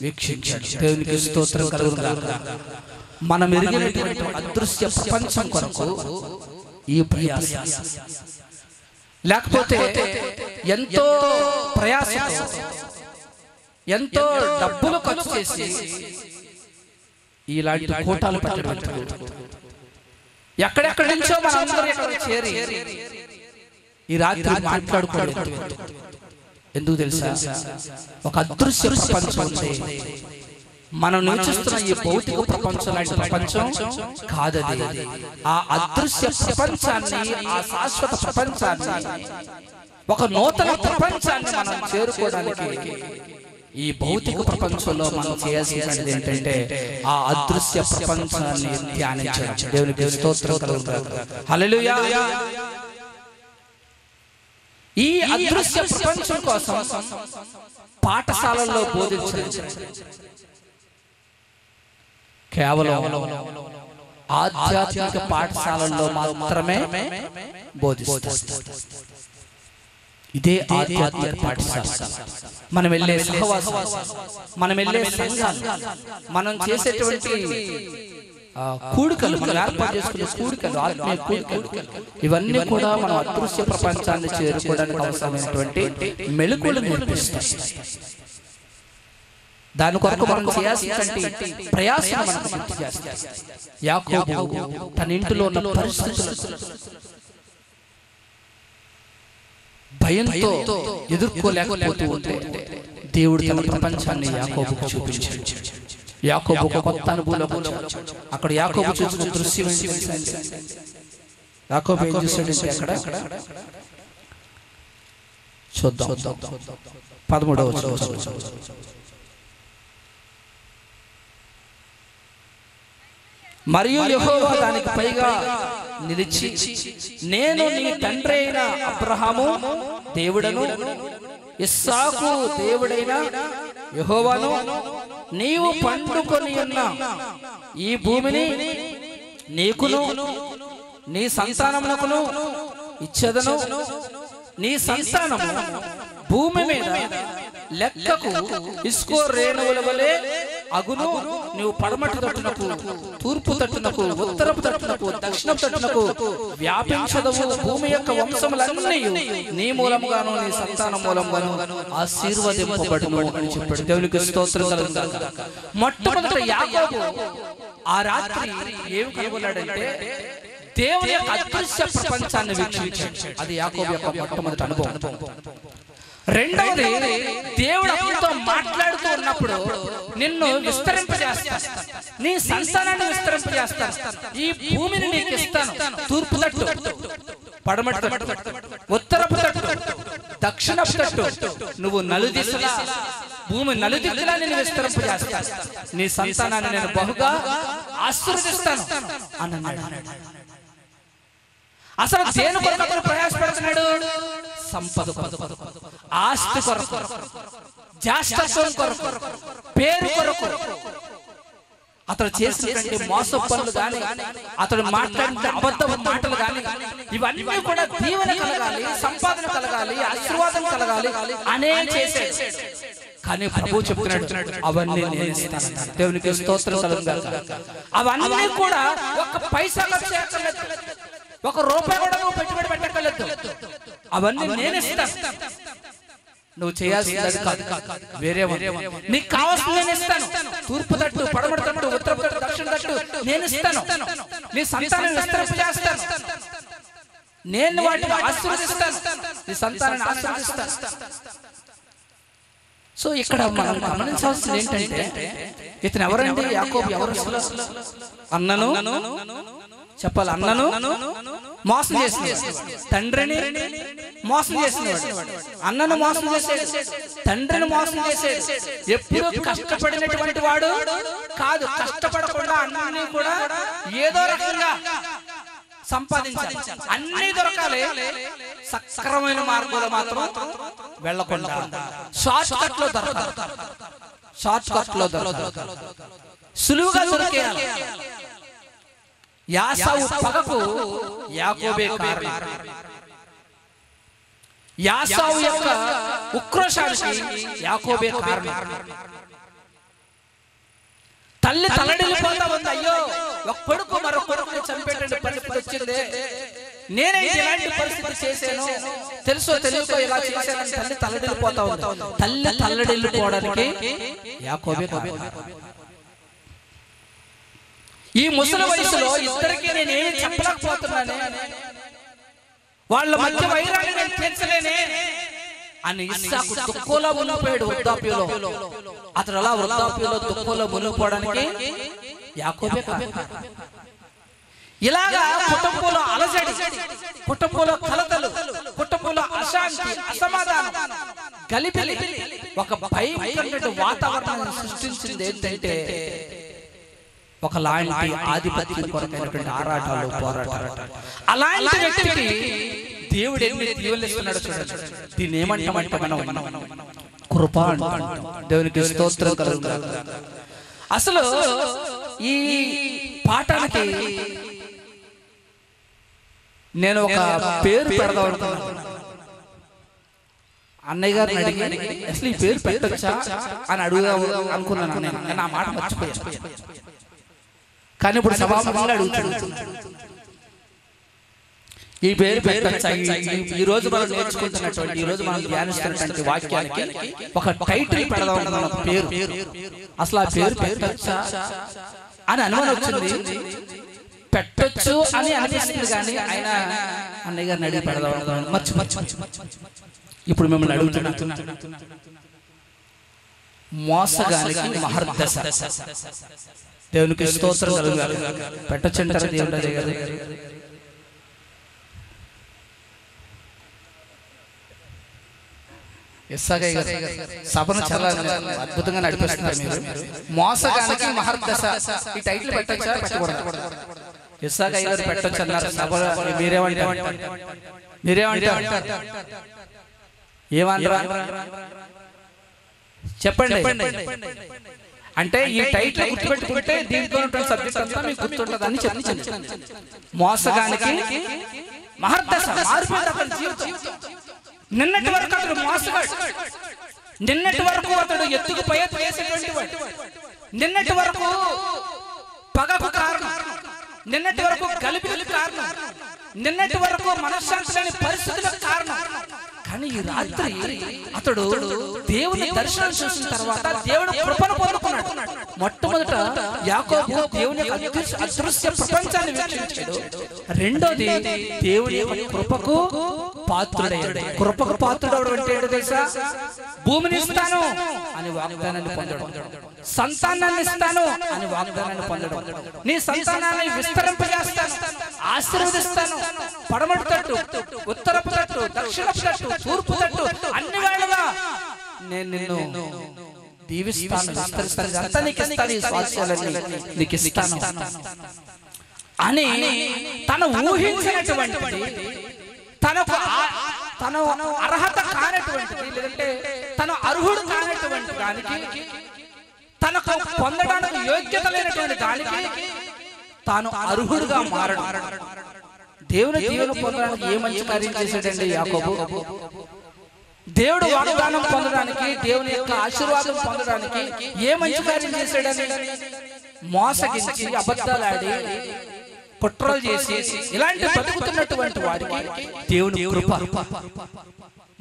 వీక్షించాడు. దేవునికి స్తోత్రం కలుగునుగాక. మనం ఎరిగినటువంటి అదృశ్య ప్రపంచం కొరకు ఈ ప్రయాస, లేకపోతే ఎంతో ప్రయాస, ఎంతో డబ్బులు ఖర్చు చేసి ఇలాంటి కోటాలు పెట్టడం, ఎక్కడెక్కడి నుంచో మనందరూ ఇక్కడ చేరి ఈ రాత్రి మాట్లాడుకోవడం ఎందుకు తెలుసా? ఒక అదృశ్య ప్రపంచం ఉంది. మనం నివసిస్తున్న ఈ భౌతిక ప్రపంచం లాంటి ప్రపంచం కాదది. ఆ అదృశ్య ప్రపంచాన్ని, ఆ శాశ్వత ప్రపంచాన్ని, ఒక నూతన ప్రపంచాన్ని మనం చేరుకోవడానికి ఈ భౌతిక ప్రపంచంలో మనం చేయాల్సినది ఏంటంటే ఆ అదృశ్య ప్రపంచాన్ని ధ్యానించడం. దేవునికి స్తోత్రం కలుగుగాక. హల్లెలూయా. ఈ అదృశ్య ప్రపంచం కోసం పాఠశాలల్లో బోధించడం కేవలం ఆధ్యాత్మిక పాఠశాలల్లో మాత్రమే బోధిస్తారు. ఇదే ఆధ్యాత్మిక పాఠశాల. మనం వెళ్ళే సహవాసం, మనం వెళ్ళే సంఘాలు, మనం చేసేటువంటి కూడికలు, మనం ఏర్పాటు చేసుకునే కూడికలు, ఆత్మీయ కూడికలు, ఇవన్నీ కూడా మనం అదృశ్య ప్రపంచాన్ని చేరుకోవడానికి అవసరమైనటువంటి మెళుకువలు నేర్పిస్తాయి. దాని కొరకు మనం చేయాల్సినటువంటి ప్రయాసం మనకు గుర్తు చేస్తాయి. యాకోబు తన ఇంటిలో ఉన్న పరిస్థితులు భయంతో ఎదుర్కోలేకపోతూ ఉంటే దేవుడు తన ప్రపంచాన్ని యాకోబుకు చూపించాడు. యాకోబు ఒక కొత్త అనుభవంలోకి వచ్చాడు. అక్కడ యాకోబు చూసిన దృశ్యం ఏంటి? యాకోబు ఏం చూసాడంటే అక్కడ చూద్దాం, 13వ వచనం. మరియు యెహోవా దానికి పైగా నిలిచి, నేను నీ తండ్రి అయిన అబ్రహాము దేవుడను, ఇస్సాకు దేవుడైన యెహోవాను, నీవు పండుకొని ఉన్న ఈ భూమిని నీకును నీ సంతానమునకును ఇచ్చెదను. నీ సంతానము భూమి మీద లెక్కకు ఇస్కో రేణువుల వలె అగును. నీవు పడమటి తట్టునకు, తూర్పు తట్టునకు, ఉత్తరపు తట్టునకు, దక్షిణపు తట్టునకు వ్యాపించదవు. భూమి యొక్క వంశములన్నీ నీ మూలముగాను నీ సంతానం మూలముగాను ఆశీర్వదింపబడును అని చెప్పాడు. దేవునికి స్తోత్రం కలుగుగాక. మొట్టమొదట యాకోబు ఆ రాత్రి ఏమి కనుగొన్నాడంటే దేవుని యొక్క అదృశ్య ప్రపంచాన్ని వీక్షించాడు. అది యాకోబు యొక్క మొట్టమొదటి అనుభవం. రెండవది, దేవుడు అతనితో మాట్లాడుతూ ఉన్నప్పుడు నిన్ను విస్తరింపజేస్తాను, నీ సంతానాన్ని విస్తరింపజేస్తాను, ఈ భూమిని నీకు ఇస్తాను. తూర్పు తట్టు, పడమటి తట్టు, ఉత్తరపు తట్టు, దక్షిణపు తట్టు, నువ్వు నలుదిశలా, భూమి నలుదిశలా నేను విస్తరింపజేస్తాను. నీ సంతానాన్ని నేను బహుగా ఆశీర్వదిస్తాను అన్నాడు. అసలు దేని కొరకు అతను ప్రయాసపడుతున్నాడు? సంపద కొరకు, ఆస్తి కొరకు, జ్యేష్ఠత్వం కొరకు, పేరు కొరకు. అతడు చేసినటువంటి మోసపు పనులు కానీ, అతడు మాట్లాడిన అబద్ధపు మాటలు కానీ, ఇవన్నీ కూడా దీవెన కలగాలి, సంపాదన కలగాలి, ఆశీర్వాదం కలగాలి అనే చేసే. కానీ ప్రభు చెప్తున్నాడు, అవన్నీ నేను ఇస్తాను. దేవునికి స్తోత్రం కలుగుగాక. అవన్నీ కూడా ఒక పైసా ఖర్చు చేయక్కర్లేదు, ఒక రూపాయి కూడా నువ్వు పెట్టుబడి పెట్టక్కర్లేదు. అవన్నీ నేను ఇస్తాను. నువ్వు చేయాల్సింది అది కాదు, వేరే నీకు కావాల్సింది నేను ఇస్తాను. తూర్పు తట్టు, పడమటి తట్టు, ఉత్తరపు తట్టు, దక్షిణ తట్టు నేను ఇస్తాను. నీ సంతానం విస్తరింపజేస్తాను, నేను వాటిని ఆశీర్వదిస్తాను, నీ సంతానాన్ని ఆశీర్వదిస్తాను. సో ఇక్కడ మనం గమనించాల్సింది ఏంటంటే, ఇతను ఎవరండి? యాకోబు ఎవరు? అన్నను చెప్పాలి, అన్నను మోసం చేసినవాడు, తండ్రిని మోసం చేసినవాడు, అన్నను మోసం చేసాడు, తండ్రిని మోసం చేసాడు. ఎప్పుడు కష్టపడినటువంటి వాడు కాదు, కష్టపడకుండా అన్ని కూడా ఏదో రకంగా సంపాదించాలి, అన్ని దొరకాలి, సక్రమైన మార్గంలో మాత్రం వెళ్ళకుండా షార్ట్ కట్ లో దొరకాలి, షార్ట్ కట్ లో దొరకాలి, సులువుగా దొరికేయాలి. యాసావు పగకు యాకోబే కారణం, యాసావు యొక్క ఉక్రోషానికి యాకోబే కారణం. తల్లి తల్లడిల్లిపోతా ఉంది, అయ్యో ఒక కొడుకు మరో కొడుకుని చంపేటువంటి పరిస్థితి వచ్చింది, నేనే ఇలాంటి పరిస్థితి చేశాను, తెలుసో తెలుసో ఇలా చేశానని తల్లి తల్లడిల్లిపోతా ఉంది. తల్లి తల్లడిల్లిపోవడానికి యాకోబే కారణం. ఈ ముసలి వయసులో ఇద్దరికి నేనేమి చెప్పలేకపోతున్నానే, వాళ్ళ మధ్య వైరాన్ని నేను తీర్చలేనే అని ఇస్సాకు దుఃఖంలో మునిగిపోయాడు. వృద్ధాప్యంలో అతడు అలా వృద్ధాప్యంలో దుఃఖంలో మునిగిపోవడానికి యాకోబే కారణం. ఇలాగా కుటుంబంలో అలజడి, కుటుంబంలో కలతలు, కుటుంబంలో అశాంతి, అసమాధానం, గలిబిలి, ఒక భయంకరమైన వాతావరణాన్ని సృష్టించింది ఏంటంటే ఒకలాంటి ఆధిపత్యం కొరకైనటువంటి ఆరాటాలు, పోరాటాలు. అలాంటి వ్యక్తికి దేవుడు ఎన్ని దీవెనలు ఇస్తున్నాడో చూడండి. దీన్ని ఏమంటామంటే మనం కృప అంటాం. దేవునికి స్తోత్రం కలుగును. అసలు ఈ పాఠానికి నేను ఒక పేరు పెడదాం అనుకున్నాను. అన్నయ్య గారిని అడిగి అసలు ఈ పేరు పెట్టొచ్చా అని అడుగుదాం అనుకున్నాను. నేను ఆ మాట మర్చిపోయాను, కానీ ఇప్పుడు సభాముఖంగా అడుగుతున్నాను, ఈ పేరు పెట్టొచ్చా? ఈ రోజు మనం నేర్చుకుంటున్నటువంటి, ఈ రోజు మనం ధ్యానిస్తున్నటువంటి వాక్యానికి ఒక టైటిల్ పెడదాం అనుకున్నాను. పేరు అసలు ఆ పేరు పెట్టొచ్చా అని అనుమానం వచ్చింది. పెట్టొచ్చు అని అనిపిస్తుంది, కానీ ఆయన అన్నయ్య గారిని అడిగి పెడదాం అనుకున్నాను. మర్చి ఇప్పుడు మిమ్మల్ని అడుగుతున్నా, మోసగానికి మహర్దశ. దేవునికి స్తోత్రం కలుగాలి. పెట్టొచ్చంటారా? దేవుడు సభను చాలా అద్భుతంగా నడిపిస్తున్నారు మీరు. మోసగానికి మహర్దశ, ఈ టైటిల్ పెట్టొచ్చా పెట్టకూడదు? ఇస్సాకయ్య గారు పెట్టొచ్చు అన్నారు. సభలో మీరేమంటారు? ఏమన్నా చెప్పండి. అంటే ఈ టైటిల్ గుర్తుపెట్టుకుంటే దీంట్లో సబ్జెక్ట్ అంతా మీకు గుర్తుంటుందని చెప్తాను. మోసగానికి మహర్దశ, మారిపోయింది అతని జీవితం. నిన్నటి వరకు అతడు మోసగాడు, నిన్నటి వరకు అతడు ఎత్తుకు పై వేసేటువంటి వాడు, నిన్నటి వరకు పగకు కారణం, నిన్నటి వరకు గలిబిలి కారణం, నిన్నటి వరకు మనశ్శాంతి లేని పరిస్థితులకు కారణం. కానీ ఈ రాత్రి అతడు దేవుని దర్శనం చూసిన తర్వాత దేవుడు కృపను పొందుకున్నాడు. మొట్టమొదట యాకోబు దేవుని అదృశ్య ప్రపంచాన్ని వీక్షించాడు. రెండోది దేవుని కృపకు పాత్రుడయ్యాడు. కృపకు పాత్రుడు అంటే ఏంటో తెలుసా? భూమిని ఇస్తాను అని వాగ్దానాన్ని పొందడం, సంతానాన్ని ఇస్తాను అని వాగ్దానాన్ని పొందడం, నీ సంతానాన్ని విస్తరింపజేస్తాను, ఆశీర్వదిస్తాను, పడమటి తట్టు, ఉత్తరపు తట్టు, దక్షిణపు తట్టు, తూర్పు తట్టు, అన్ని వేళలా నేను నిన్ను దీవిస్తాను, విస్తరిస్తాను, అంతా నీకు ఇస్తాను, ఈ స్వాస్థ్యాలన్నీ నీకు ఇస్తాను అని తను ఊహించినటువంటిది, తను అర్హత కానటువంటిది, లేదంటే తను అర్హుడు కానటువంటి దానికి, తనకు పొందడానికి యోగ్యత లేనటువంటి దానికి తాను అర్హుడుగా మారడం. దేవుని దీవెన పొందడానికి ఏ మంచి కార్యం చేశాడండి యాకోబు? దేవుడు వాగ్దానం పొందడానికి, దేవుని యొక్క ఆశీర్వాదం పొందడానికి ఏ మంచి కార్యం చేశాడని? మోసగించి, అబద్ధాలాడి, కుట్రలు చేసి ఇలాంటి బతుకుతున్నటువంటి వాడికి దేవుని కృప,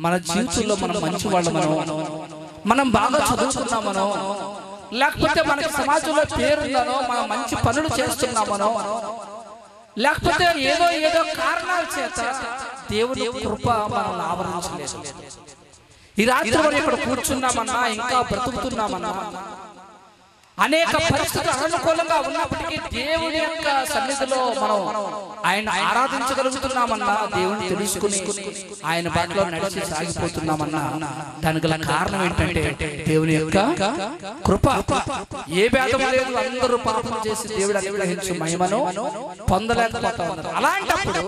మన జీవితంలో మనం మంచి వాళ్ళమనో, మనం బాగా చదువుకున్నామనో, లేకపోతే మనకి సమాజంలో పేరుందనో, మనం మంచి పనులు చేస్తున్నామనో, లేకపోతే ఏదో కారణాల చేత దేవుని కృప మనల్ని ఆవరించలేదు. ఈ రాత్రి మనం ఇక్కడ కూర్చున్నామన్నా, ఇంకా బ్రతుకుతున్నామన్నా, అనేక పరిస్థితులు అనుకూలంగా ఉన్నప్పటికీ దేవుని యొక్క సన్నిధిలో మనం ఆయన ఆరాధించగలుగుతున్నామన్నా, దేవుని తెలుసుకుని ఆయన బాటలో నడిచి సాగిపోతున్నామన్నా, దానికి గల కారణం ఏంటంటే దేవుని యొక్క కృప. ఏ భేదం లేదు, అందరూ పాపం చేసి దేవుడు అనుగ్రహించు మహిమను పొందలేకపోతా ఉన్నారు. అలాంటప్పుడు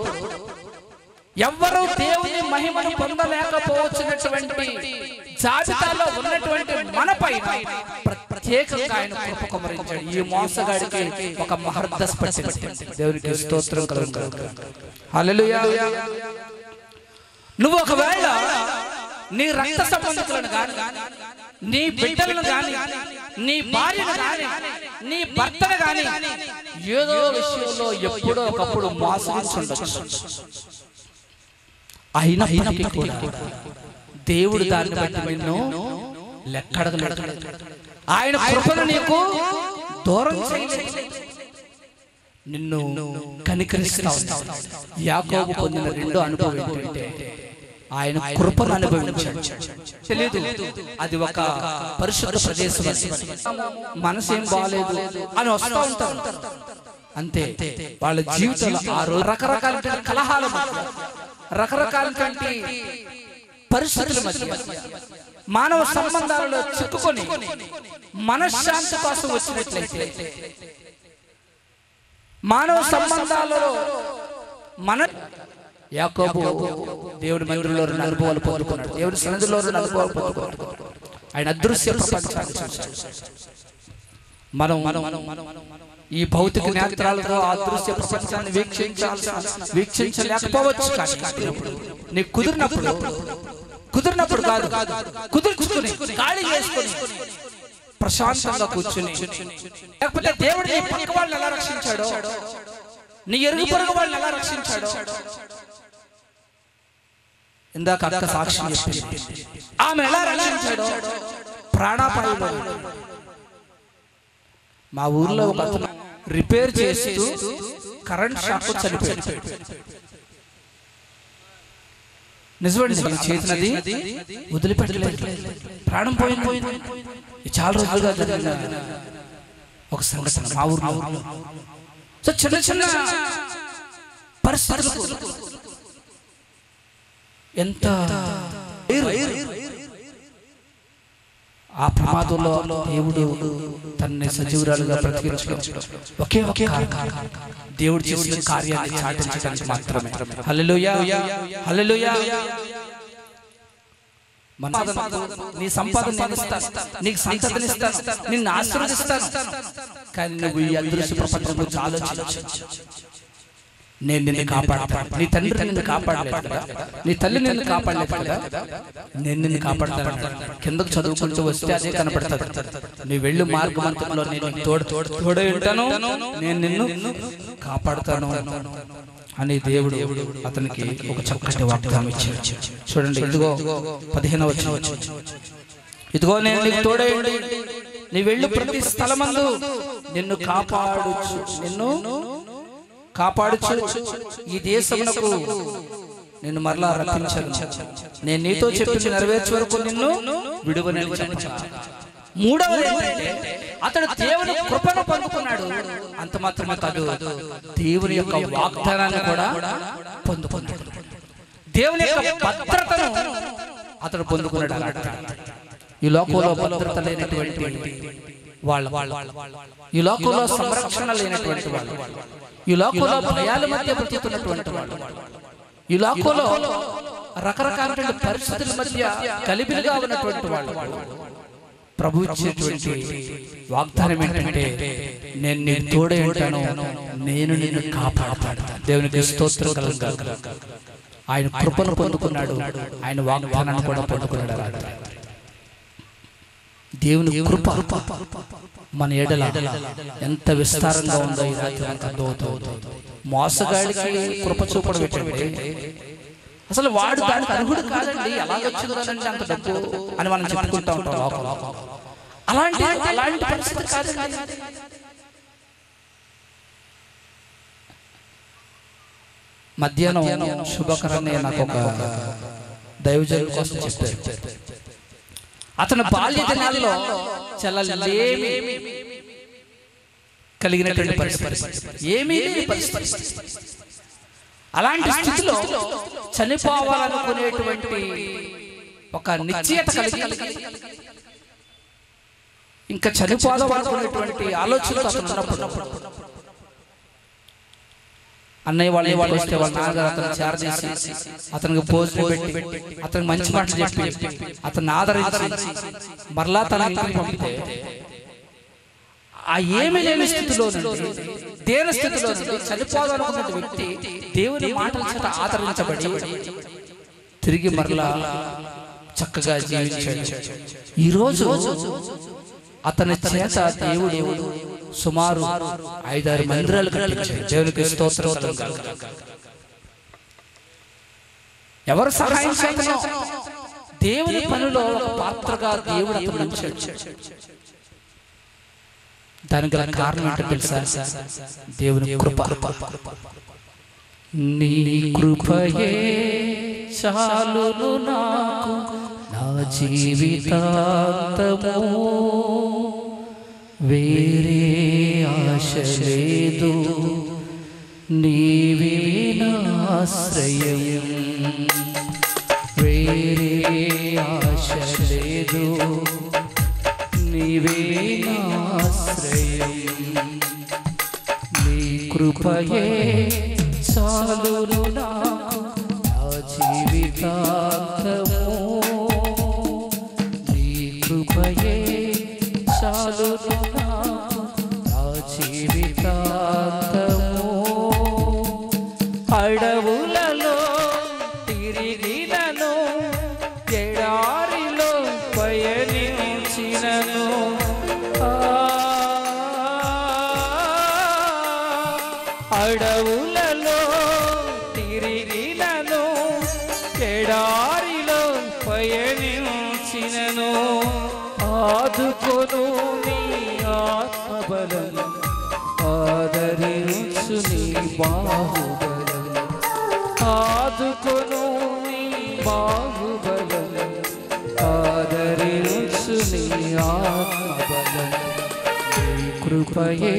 ఎవ్వరూ దేవుని మహిమను పొందలేకపోవచ్చినటువంటి జాబితాలో ఉన్నటువంటి మనపై ప్రత్యేకంగా ఆయన కృప కుమ్మరించాడు. ఈ మోసగాడికి ఒక మహర్దస్పర్శ. దేవునికి స్తోత్రం కలుగును. హల్లెలూయా. నువ్వు ఒకవేళ నీ రక్త సంబంధికులను గాని, నీ బిడ్డలను గాని, నీ భార్యను గాని, నీ భర్తను గాని ఏదో విషయంలో ఎప్పుడో ఒకప్పుడు మోసగించుండొచ్చు. అయినప్పటికీ కూడా దేవుడు దాన్ని బట్టి నిన్ను లెక్కడగలడు. ఆయన కృపను నీకు దూరం చేయలేదు, నిన్ను కనికరిస్తా ఉన్నాడు. యాకోబు పొందిన రెండో అనుభవం ఏంటంటే ఆయన కృపను అనుభవించాడు. తెలియదు అది ఒక పరిశుద్ధ ప్రదేశం, మనసేం బాగాలేదు అని వస్తూ ఉంటారు. అంతే, వాళ్ళ జీవితంలో ఆ రోజు రకరకాల కలహాల మధ్య, రకరకాల పరిస్థితుల మధ్య, మానవ సంబంధాలలో చిక్కుకొని మనశ్శాంతి కోసం వచ్చినట్లయితే, మానవ సంబంధాలలో యాకోబు దేవుడి మందిరంలో అనుభవాలు పొందుకున్నాడు, దేవుడి సన్నిధిలో అనుభవాలు పొందుకున్నాడు. ఆయన అదృశ్య ప్రపంచాన్ని చూశాడు. మనం ఈ భౌతిక నేత్రాలతో ఆ దృశ్య ప్రపంచాన్ని వీక్షించలేకపోవచ్చు. నీకు కుదిరినప్పుడు కాదు, కుదుర్చుకుని ఖాళీ చేసుకుని ప్రశాంతంగా కూర్చుని, లేకపోతే దేవుడు నీ పక్క వాళ్ళని ఎలా రక్షించాడో, నీ ఎరుగు పొరుగు వాళ్ళని ఎలా రక్షించాడో, ఇందాక అక్క సాక్ష్యం చెప్పింది, ఆమె ఎలా రక్షించాడో ప్రాణాపాయంలో. మా ఊర్లో ఒక అతను రిపేర్ చేస్తూ కరెంట్ షాక్ చనిపోయాడు. నిజమండి, చేసినది వదిలిపెట్టలేదు, ప్రాణం పోయింది. చాలా రోజులుగా జరిగిన ఒక సంఘటన మా ఊర్లో. సో చిన్న చిన్న పరిస్థితులు ఎంత ఆ ప్రమాదంలో దేవుడు తనని సజీవురాలుగా బ్రతికించడం ఒకే కారణం, దేవుడు చేసిన కార్యాన్ని చాటించడానికి మాత్రమే. హల్లెలూయా, హల్లెలూయా. నీ సంపాదన నేను ఇస్తాను, నీకు సంతతిని ఇస్తాను, నిన్ను ఆశీర్వదిస్తాను. కానీ నువ్వు ఈ అదృశ్య ప్రపంచం గురించి ఆలోచించు. నేను నిన్ను కాపాడతాను. నీ తండ్రి నిన్ను కాపాడలేదు కదా, నీ తల్లి నిన్ను కాపాడలేదు కదా, నేను నిన్ను కాపాడతాను. కిందకు చదువుకుంటూ వస్తే అదే కనపడుతుంది. నీ వెళ్ళు మార్గమంతంలో నేను తోడే ఉంటాను, నేను నిన్ను కాపాడుతాను అని దేవుడు అతనికి ఒక చక్కటి వాగ్దానం ఇచ్చాడు. చూడండి, ఇదిగో 15వ వచనం, ఇదిగో నేను నీకు తోడే ఉండి నీ వెళ్ళు ప్రతి స్థలమందు నిన్ను కాపాడుచు ఈ దేశమునకు నిన్ను మరలా రప్పించాను. నేను నీతో చెప్పింది నెరవేర్చే వరకు నిన్ను విడువనని చెప్పాను. మూడవది ఏంటంటే అతడు దేవుని కృపను పొందుకున్నాడు. అంత మాత్రమే కాదు, దేవుని యొక్క వాగ్దానాన్ని కూడా పొందుకున్నాడు. దేవుని యొక్క భద్రతను అతడు పొందుకున్నాడు. ఈ లోకంలో భద్రత లేనటువంటి వాళ్ళ, ఈ లోకంలో సంరక్షణ లేనటువంటి వాళ్ళు, ఈ లోకంలో భయాల మధ్య బ్రతుకుతున్నటువంటి వాళ్ళు, ఈ లోకంలో రకరకాల పరిస్థితుల మధ్య కలిబిలిగా ఉన్నటువంటి వాళ్ళు, ప్రభు ఇచ్చేటువంటి వాగ్దానం ఏంటంటే నేను నీకు తోడే ఉంటాను, నేను నిన్ను కాపాడతాను. దేవునికి స్తోత్రం కలుగుగాక. ఆయన కృపను పొందుకున్నాడు, ఆయన వాగ్దానాన్ని కూడా పొందుకున్నాడు. దేవుని కృప మన ఎడల ఎంత విస్తారంగా ఉందో ఈ రాత్రి మనకు అర్థమవుతుంది. మోసగాడికి కృప చూపడం ఏంటంటే అసలు వాడు దానికి అర్హుడు కాదండి, ఎలాగొచ్చిందండి అంత డబ్బు అని మనం చెప్పుకుంటా ఉంటాం లోపల. అలాంటి పరిస్థితి కాదండి. మధ్యాహ్నం శుభకరాన్ని నాకు ఒక దైవజనుల కోసం చెప్పారు. అతను బాల్య దినాల్లో చాలా లేమి కలిగినటువంటి పరిస్థితి, ఏమీ లేని పరిస్థితి. అలాంటి స్థితిలో చనిపోవాలనుకునేటువంటి ఒక నిశ్చయత కలిగి ఇంకా చనిపోవాలనుకునేటువంటి ఆలోచనతో అతను ఉన్నప్పుడు అన్నయ్య వాళ్ళు వస్తే వాళ్ళ నాన్నగారు అతను చేరదీసి అతనికి భోజనం పెట్టి అతనికి మంచి మాటలు చెప్పి అతన్ని ఆదరించి మరలా తన ఇంటికి పంపితే ఆ ఏమి లేని స్థితిలో నుండి, దేని స్థితిలో నుండి చనిపోవాలనుకున్న వ్యక్తి దేవుని మాటల చేత ఆదరించబడి తిరిగి మరలా చక్కగా జీవించాడు. ఈరోజు అతని చేత దేవుడు సుమారు 5-6 మందిరాలు కట్టించాడు. దేవునికి స్తోత్రం. ఎవరు సహాయం చేతనో దేవుని పనిలో ఒక పాత్రగా దేవుడు అతను ఉంచాడు. దానికి గల కారణం ఏంటో తెలుసా? దేవుని కృప. నీ కృపయే చాలును నాకు నా జీవితాంతము, వేరే ఆశ లేదు, నీవే నా ఆశ్రయం, వేరే ఆశ లేదు, నీవే నా ఆశ్రయం, నీ కృపయే చాలును నాకు నా జీవితాంతము, నీ కృపయే చాలును నాకు నా జీవితాంతము. అడవులలో తిరిగినను, ఎడారిలో పయనించినను, అడవులలో తిరిగినను, ఎడారిలో పయనించినను, ఆదుకొను నీ ఆత్మబలం, ఆదరించు నీ బాహుబలం, ఆదుకొను నీ బాహుబలం, ఆదరించు నీ ఆత్మబలం, నీ కృపయే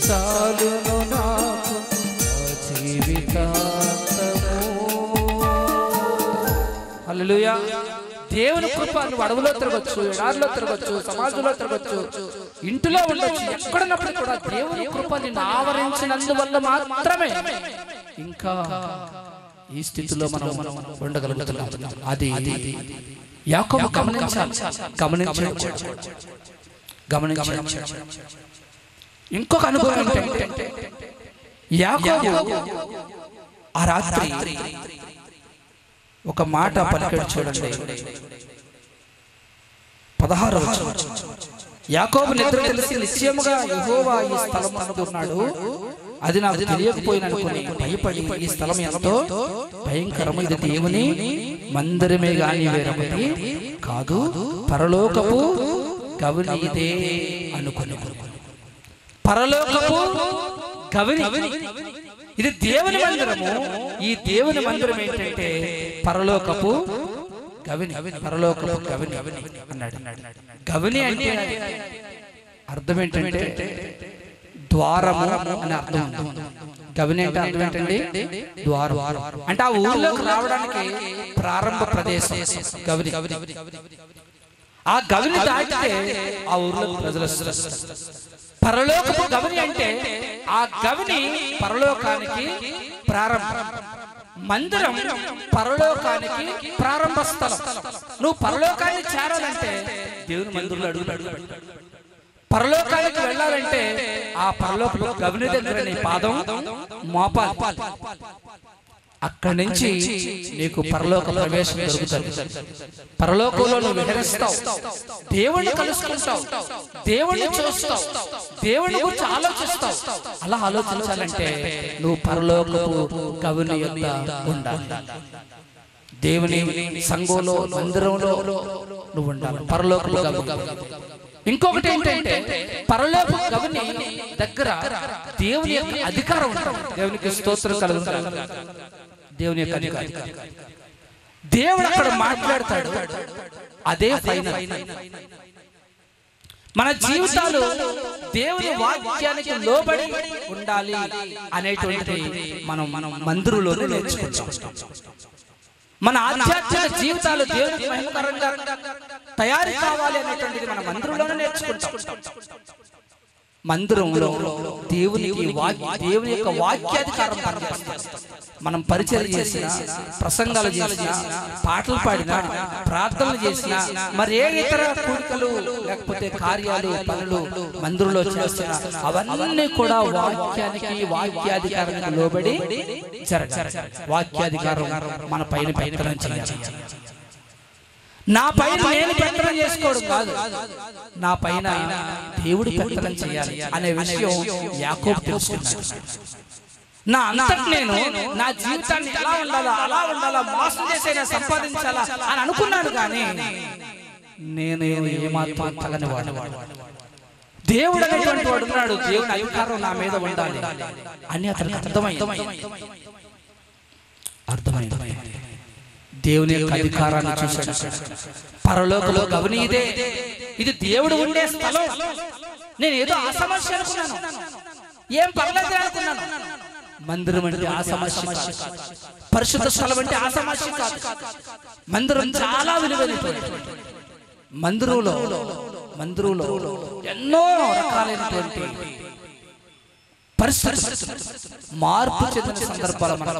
చాలును నాకు నా జీవితాంతము. హల్లెలూయా. దేవుని కృప నువ్వు అడవులో తిరగచ్చు, ఎడారిలో తిరగచ్చు, సమాజంలో తిరగచ్చు, ఇంటిలో ఉండొచ్చు, ఎక్కడున్నప్పుడు కూడా దేవుని కృప నిన్ను ఆవరించినందువల్ల మాత్రమే ఇంకా ఈ స్థితిలో మనం ఉండగలుగుతున్నాం. అది యాకోబు గమనించాలి. ఇంకొక అనుభవం ఏంటంటే యాకోబు ఆ రాత్రి ఒక మాట పలికాడు. చూడండి 16వ వచనం. యాకోబు నిద్ర తెలిసి నిశ్చయముగా యెహోవా ఈ స్థలమందు ఉన్నాడు, అది నాకు తెలియకపోయిననుకుని భయపడి ఈ స్థలం ఎంతో భయంకరము, ఇది దేవుని మందిరమే గాని వేరొకటి కాదు, పరలోకపు గవిని ఇదే అనుకుని. పరలోకపు గవిని ఇది దేవుని మందిరము. ఈ దేవుని మందిరం ఏంటంటే పరలోకపు గవిని, పరలోకపు గవిని అన్నాడు. గవిని అంటే అర్థం ఏంటంటే ద్వారము అని అర్థం. గవిని అంటే అర్థం ఏంటండి? ద్వారం. అంటే ఆ ఊర్లోకి రావడానికి ప్రారంభ ప్రదేశం గవిని. ఆ గవిని దాటితే ఆ ఊర్లో ప్రజలు. పరలోకపు గవిని అంటే ఆ గవిని పరలోకానికి ప్రారంభం, మందిరం పరలోకానికి ప్రారంభ స్థలం. నువ్వు పరలోకానికి చేరాలంటే దేవుని మందిరంలో అడుగు, పరలోకానికి వెళ్ళాలంటే ఆ పరలోకపు గవిని దగ్గర నీ పాదం మోపాలి. అక్కడి నుంచి నీకు పరలోక ప్రవేశం దొరుకుతుంది. పరలోకంలో నువ్వు విహరిస్తావు, దేవుణ్ణి కలుసుకుంటావు, దేవుణ్ణి చూస్తావు, దేవుని గురించి ఆలోచిస్తావు. అలా ఆలోచించాలంటే నువ్వు పరలోకపు కవుని యొక్క ఉండాలి. దేవుని సంఘంలో మందిరంలో నువ్వు ఉండాలి. పరలోకపు కవుని. ఇంకొకటి ఏంటంటే పరలోక గవిని దగ్గర దేవుని యొక్క అధికారం ఉంటుంది. దేవునికి స్తోత్రం కలుగుతుంది. దేవుని యొక్క అధికారం, దేవుడు అక్కడ మాట్లాడతాడు. అదే ఫైనల్. మన జీవితాలు దేవుని వాక్యానికి లోబడి ఉండాలి అనేటువంటిది మనం మందిరంలో నేర్చుకుంటాం. మన ఆధ్యాత్మిక జీవితాలు దేవునికి మహిమకరంగా తయారు కావాలి అనేటువంటిది మన మందిరంలోనే నేర్చుకుంటాం. మందిరంలో దేవుని యొక్క వాక్యాధికారం మనం పరిచయం చేసిన, ప్రసంగాలు చేసిన, పాటలు పాడినా, ప్రార్థనలు చేసినా, మరి ఏ ఇతర కూడికలు లేకపోతే కార్యాలు పనులు మందిరంలో చేసిన అవన్నీ కూడా వాక్యాధికారానికి లోబడి జరగాలి. వాక్యాధికారం మన పైన పెత్తనం చేయాలి. నా పైన నేను పెత్తనం చేసుకోవడం కాదు, నా పైన దేవుడు పెత్తనం చేయాలి అనే విషయం యాకోబు తెలుసుకున్నాడు. నా అంతట నేను నా జీవితాన్ని ఎలా ఉండాలా, అలా ఉండాలా, మోసం చేసైనా సంపాదించాలా అని అనుకున్నాను. కానీ నేను ఏమాత్రం తగని వాడు. దేవుడు అనేటువంటి వాడు ఉన్నాడు. దేవుని అధికారం నా మీద ఉండాలి అని అతనికి అర్థమైంది. దేవుని యొక్క అధికారాన్ని చూశాడు. పరలోకంలో గవిని ఇదే, ఇది దేవుడు ఉండే స్థలం. నేను ఏదో ఆ సమస్య అనుకున్నాను, ఏం పర్లేదు అనుకున్నాను. మందిరం అంటే ఆ సమస్య కాదు, పరిశుద్ధ స్థలం అంటే ఆ సమస్య కాదు. మందిరం చాలా విలువైనటువంటి. మందిరంలో ఎన్నో రకాలైనటువంటి పరిస్థితులు మార్పు చెందిన సందర్భాలు మనకి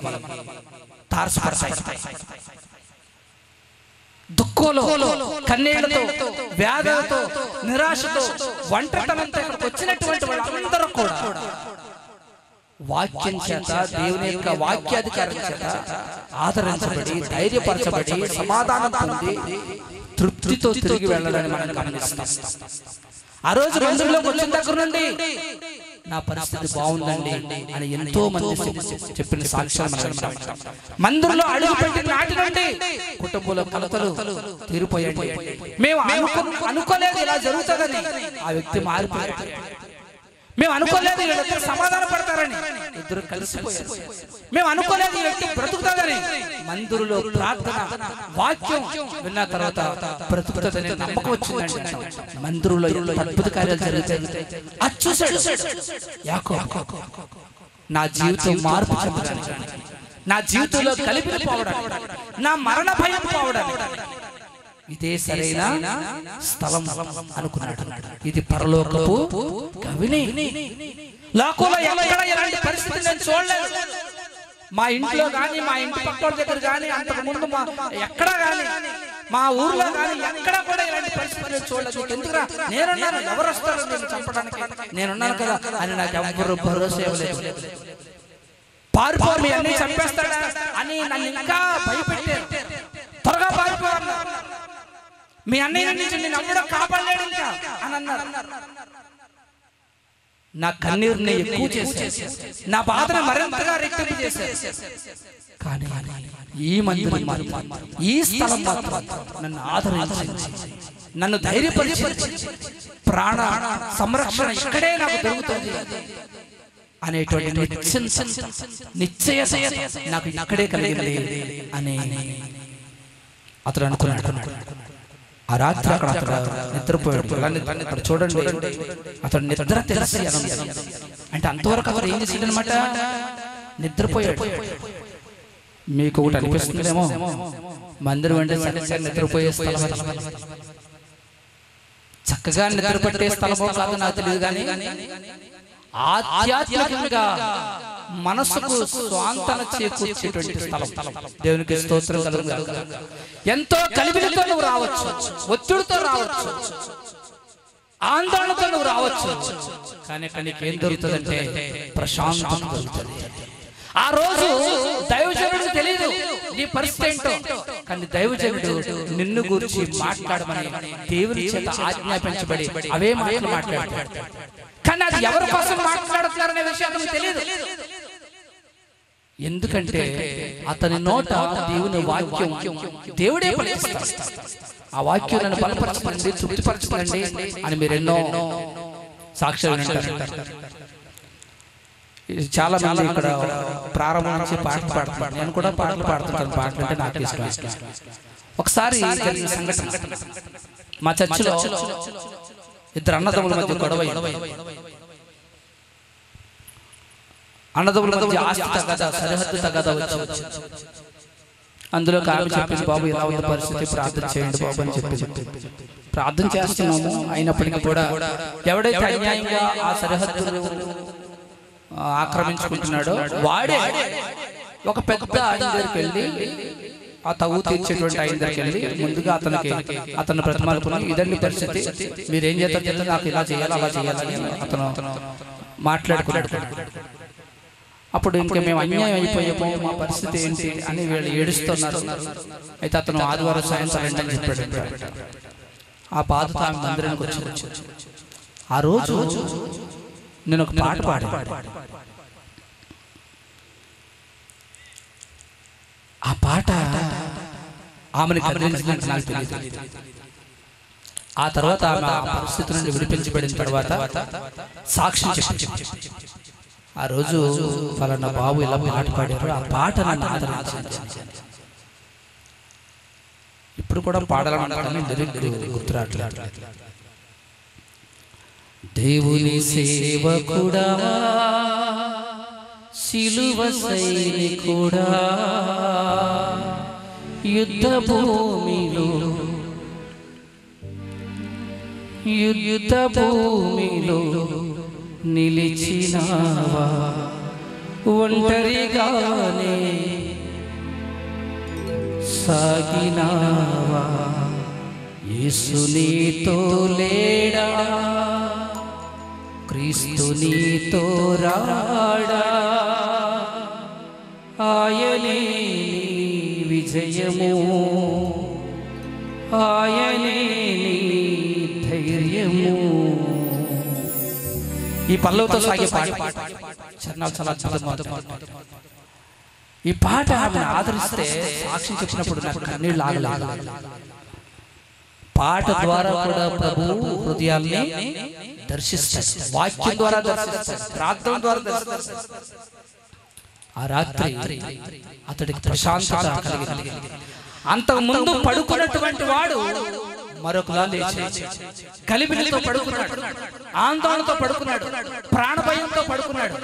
తారసపడతాయి. దుఃఖంలో, కన్నీళ్లతో, వ్యాధులతో, నిరాశతో, ఒంటరితనంతో ఇక్కడికి వచ్చినటువంటి వాళ్ళందరూ కూడా వాక్యం చేత, దేవుని యొక్క వాక్యాధికారం చేత ఆదరించబడి, ధైర్యపరచబడి, సమాధానం పొంది తృప్తితో తిరిగి వెళ్ళడానికి మనం గమనిస్తాం. ఆ రోజు మందిరంలోకి వచ్చిన దగ్గర నుండి నా పరిస్థితి బాగుందండి అని ఎంతో మంది చెప్పిన సాక్ష్యాలు మందిరంలో అడుగు పెట్టిన నాటి నుండి కుటుంబంలో కలతలు తీరిపోయాయి. మేము అనుకోలేదు ఇలా జరుగుతుందని. ఆ వ్యక్తి మారిపోయాడు. మేము అనుకోలేదు ఈ వ్యక్తి సమాధాన పడతారని. ఇద్దరు కలిసిపోయారు. మేము అనుకోలేదు ఈ వ్యక్తి బ్రతుకుతాదని. మందిరంలో ప్రార్థన, వాక్యం విన్న తర్వాత బ్రతుకుతుందని నమ్మకం వచ్చిందండి. మందిరంలో అద్భుత కార్యాలు జరుగుతాయి. అది చూశాడు యాకోబు. నా జీవితం మార్పు చెందడానికి, నా జీవితంలో కలిపి పోవడానికి, నా మరణ భయం పోవడానికి ఇదే సరైన స్థలం అనుకున్నాడు. ఇది పరలోకపు కవిని. లోకంలో ఎక్కడ ఎలాంటి పరిస్థితి నేను చూడలేదు. మా ఇంట్లో కానీ, మా ఇంటి పక్కల దగ్గర కానీ, అంతకు ముందు ఎక్కడ కానీ, మా ఊర్లో కానీ ఎక్కడ కూడా ఇలాంటి పరిస్థితి నేను చూడలేదు. ఎందుకురా, నేనున్నాను, ఎవరు వస్తారు నేను చంపడానికి, నేనున్నాను కదా అని నాకు ఎవరు భరోసా ఇవ్వలేదు. పారిపో, మీ అన్ని చంపేస్తాడా అని నన్ను ఇంకా భయపెట్టారు. త్వరగా పారిపో, మీ అన్నయ్య నుంచి నేను ఎవడో కాపాడలేడు ఇంకా అని అన్నారు. నా కన్నీరుని ఎక్కువ చేశారు, నా బాధను మరింతగా రెట్టింపు చేశారు. కానీ ఈ మందిరం, ఈ స్థలం మాత్రం నన్ను ఆదరించి, నన్ను ధైర్యపరిచి, ప్రాణ సంరక్షణ ఇక్కడే నాకు దొరుకుతుంది అనేటువంటి నిశ్చయత నాకు ఇక్కడే కలిగింది అని అతడు అనుకున్నాడు. ఆ రాత్రి అక్కడ నిద్రపోయాడు. అక్కడ చూడండి, అతడు నిద్ర తెలిసి అంటే అంతవరకు అతడు ఏం చేసాడు అనమాట, నిద్రపోయాడు. మీకు ఒకటి అనిపిస్తుందేమో, మందిరం అంటే నిద్రపోయే స్థలం, చక్కగా నిద్రపట్టే స్థలమో కాదు నాకు తెలియదు. కానీ ఆధ్యాత్మికంగా మనసుకు స్వాంతన చేకూర్చేటువంటి స్థలం. దేవునికి స్తోత్రం కలుగుగాక. ఎంతో కలివిడితో నువ్వు రావచ్చు, ఒత్తిడితో రావచ్చు, ఆందోళనతో నువ్వు రావచ్చు. కానీ నీకేం దొరుకుతుందంటే ప్రశాంతం దొరుకుతుంది. ఆ రోజు దైవజనుడికి తెలియదు నీ పరిస్థితి ఏంటో, కానీ దైవజనుడు నిన్ను గురించి మాట్లాడమని దేవుని చేత ఆజ్ఞాపించబడి అవే మాటలు మాట్లాడతాడు. కానీ అది ఎవరి కోసం మాట్లాడుతున్నారనే విషయం అతనికి తెలియదు. ఎందుకంటే అతని నోట దేవుని వాక్యం దేవుడే పలికిస్తాడు. ఆ వాక్యం నన్ను బలపరచండి, తృప్తిపరచండి అని మీరు ఎన్నో సాక్ష్యాలు వింటారు. చాలా మంది ఇక్కడ ప్రారంభం నుంచి పాటలు పాడుతున్నారు. నేను కూడా పాటలు పాడుతుంటాను. పాటలు అంటే నాకు ఇష్టం. ఒకసారి జరిగిన సంఘటన, మా చర్చిలో ఇద్దరు అన్నదమ్ముల మధ్య గొడవ. అన్నదమ్ముల మధ్య ఆస్తి తగదా, సరిహద్దు తగదా వచ్చి అందులో ఆమె చెప్పింది, బాబు ఇలా ఉన్న పరిస్థితి, ప్రార్థన చేయండి బాబు అని చెప్పింది. ప్రార్థన చేస్తున్నాము. అయినప్పటికీ కూడా ఎవడైతే అన్యాయంగా ఆ సరిహద్దును ఆక్రమించుకుంటున్నాడో వాడే ఒక పెద్ద ఆయన దగ్గరికి వెళ్ళి, ఆ తగు తీర్చేటువంటి ఆయన దగ్గరికి వెళ్ళి ముందుగా అతను ప్రతిమాలుకుని, ఇదండి పరిస్థితి, మీరేం చేస్తారు, నాకు ఇలా చేయాలి అలా చేయాలని అతను మాట్లాడుకున్నాడు. అప్పుడు ఇంకా మేము అన్యాయం అయిపోయాము, మా పరిస్థితి ఏంటి అని వీళ్ళు ఏడుస్తున్నారు. అయితే అతను ఆదివారం సాయంత్రం రండి అని చెప్పాడు. ఆ బాధతో ఆమె మందిరానికి వచ్చి ఆ రోజు నేను ఒక పాట పాడాను. ఆ పాట ఆమెను కదిలించినట్టు నాకు తెలియదు. ఆ తర్వాత ఆమె ఆ పరిస్థితి నుండి విడిపించబడిన తర్వాత సాక్ష్యం చెప్పి, ఆ రోజు ఫలానా బాబు ఇలా పాట పాడారు, ఆ పాట నన్ను ఆదరించింది. ఇప్పుడు కూడా పాడాలనుకుంటాను, గుర్తురాట్లేదు. దేవుని సేవకుడా, సిలువ సైనికుడా, యుద్ధ భూమిలో నిలిచినావా, ఒంటరిగానే సాగినావా, యేసు నీతో లేడా, క్రీస్తు నీతో రాడా, ఆయనే విజయము, ఆయనే ధైర్యము. ఈ పల్లవితో సాగే పాట చాలా అద్భుతంగా. ఈ పాట ఆమెను ఆదరిస్తే సాక్షి చెప్పినప్పుడు నాకు కన్నీళ్ళు ఆగలేదు. పాట ద్వారా కూడా ప్రభు హృదయాల్ని దర్శిస్తాడు, వాక్యం ద్వారా దర్శిస్తాడు, ప్రార్థన ద్వారా దర్శిస్తాడు. ఆ రాత్రి అతడికి ప్రశాంతత కలిగింది. అంతకు ముందు పడుకున్నటువంటి వాడు మరొకలా లేచి కలిబిలితో పడుకున్నాడు, ఆందోళనతో పడుకున్నాడు, ప్రాణభయంతో పడుకున్నాడు.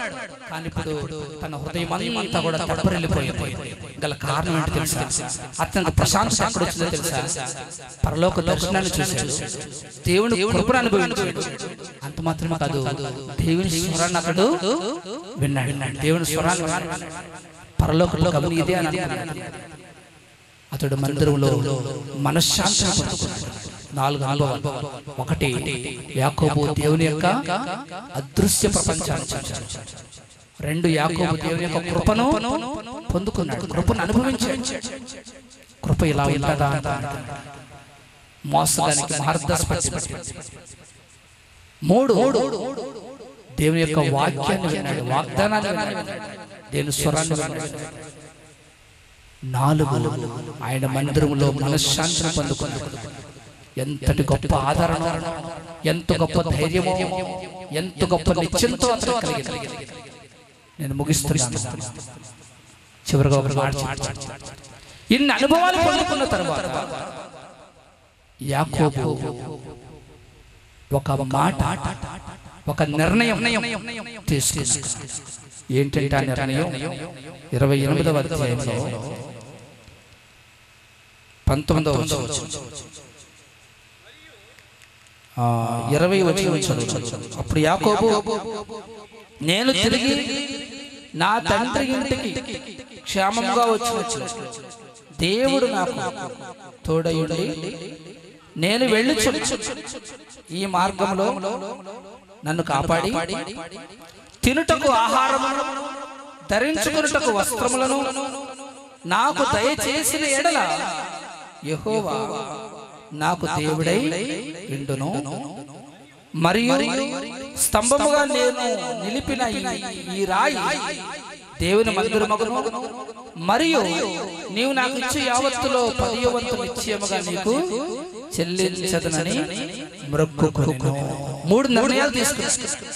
కానీ ఇప్పుడు తన హృదయం అంతా కూడా తప్పరిల్లిపోయింది. గల కారణం ఏంటి తెలుసా? అతనికి ప్రశాంతత ఎక్కడ వచ్చిందో తెలుసా? పరలోక దర్శనాన్ని చూశాడు, దేవుని కృపను అనుభవించాడు. అంత మాత్రమే కాదు, దేవుని స్వరాన్ని అతడు విన్నాడు. దేవుని స్వరాన్ని పరలోకంలో గమని ఇదే అని అన్నాడు. అతడు మందిరంలో మనశ్శాంతిని పొందుకున్నాడు. 4 అనుభవాలు. 1, యాకోబు దేవుని యొక్క అదృశ్య ప్రపంచాన్ని చూశాడు. 2, యాకోబు దేవుని యొక్క కృపను పొందుకున్నాడు, కృపను అనుభవించాడు. కృప ఇలా ఉంటుందా? మోసగానికి మార్గదర్శి. 3, దేవుని యొక్క వాక్యాన్ని విన్నాడు, వాగ్దానాన్ని విన్నాడు, దేవుని స్వరాన్ని విన్నాడు. 4, ఆయన మందిరంలో మనశ్శాంతిని పొందుకున్నాడు. ఎంతటి గొప్ప ఆదరణ, ఎంత గొప్ప ధైర్యమో, ఎంత గొప్ప నిశ్చయంతో అతను కలిగింది. నేను ముగిస్తున్నాను. చివరిగా ఒక మాట, ఇన్ని అనుభవాలు పొందుకున్న తర్వాత యాకోబు ఒక మాట, ఒక నిర్ణయం తీసుకున్నాడు. ఏంటంటే ఆ నిర్ణయం 28వ అధ్యాయంలో 19వ వచనం, 20వ వచనం. అప్పుడు యాకోబు, నేను తిరిగి నా తండ్రి ఇంటికి క్షేమంగా వచ్చిన దేవుడు నాకు తోడయుండి నేను వెళ్ళుచున్న ఈ మార్గంలో నన్ను కాపాడి తినుటకు ఆహారము ధరించుకొనుటకు వస్త్రములను నాకు దయచేసిన ఎడల యెహోవా నాకు దేవుడై ఉండును. మరియు స్తంభముగా నేను నిలిపిన ఈ రాయి దేవుని మందిరమగును. మరియు నీవు నాకు ఇచ్చే యావత్తులో 10వ వంతు నిశ్చయముగా నీకు చెల్లించదనని మొక్కుకొనెను. 3 నిర్ణయాలు తీసుకున్నాడు.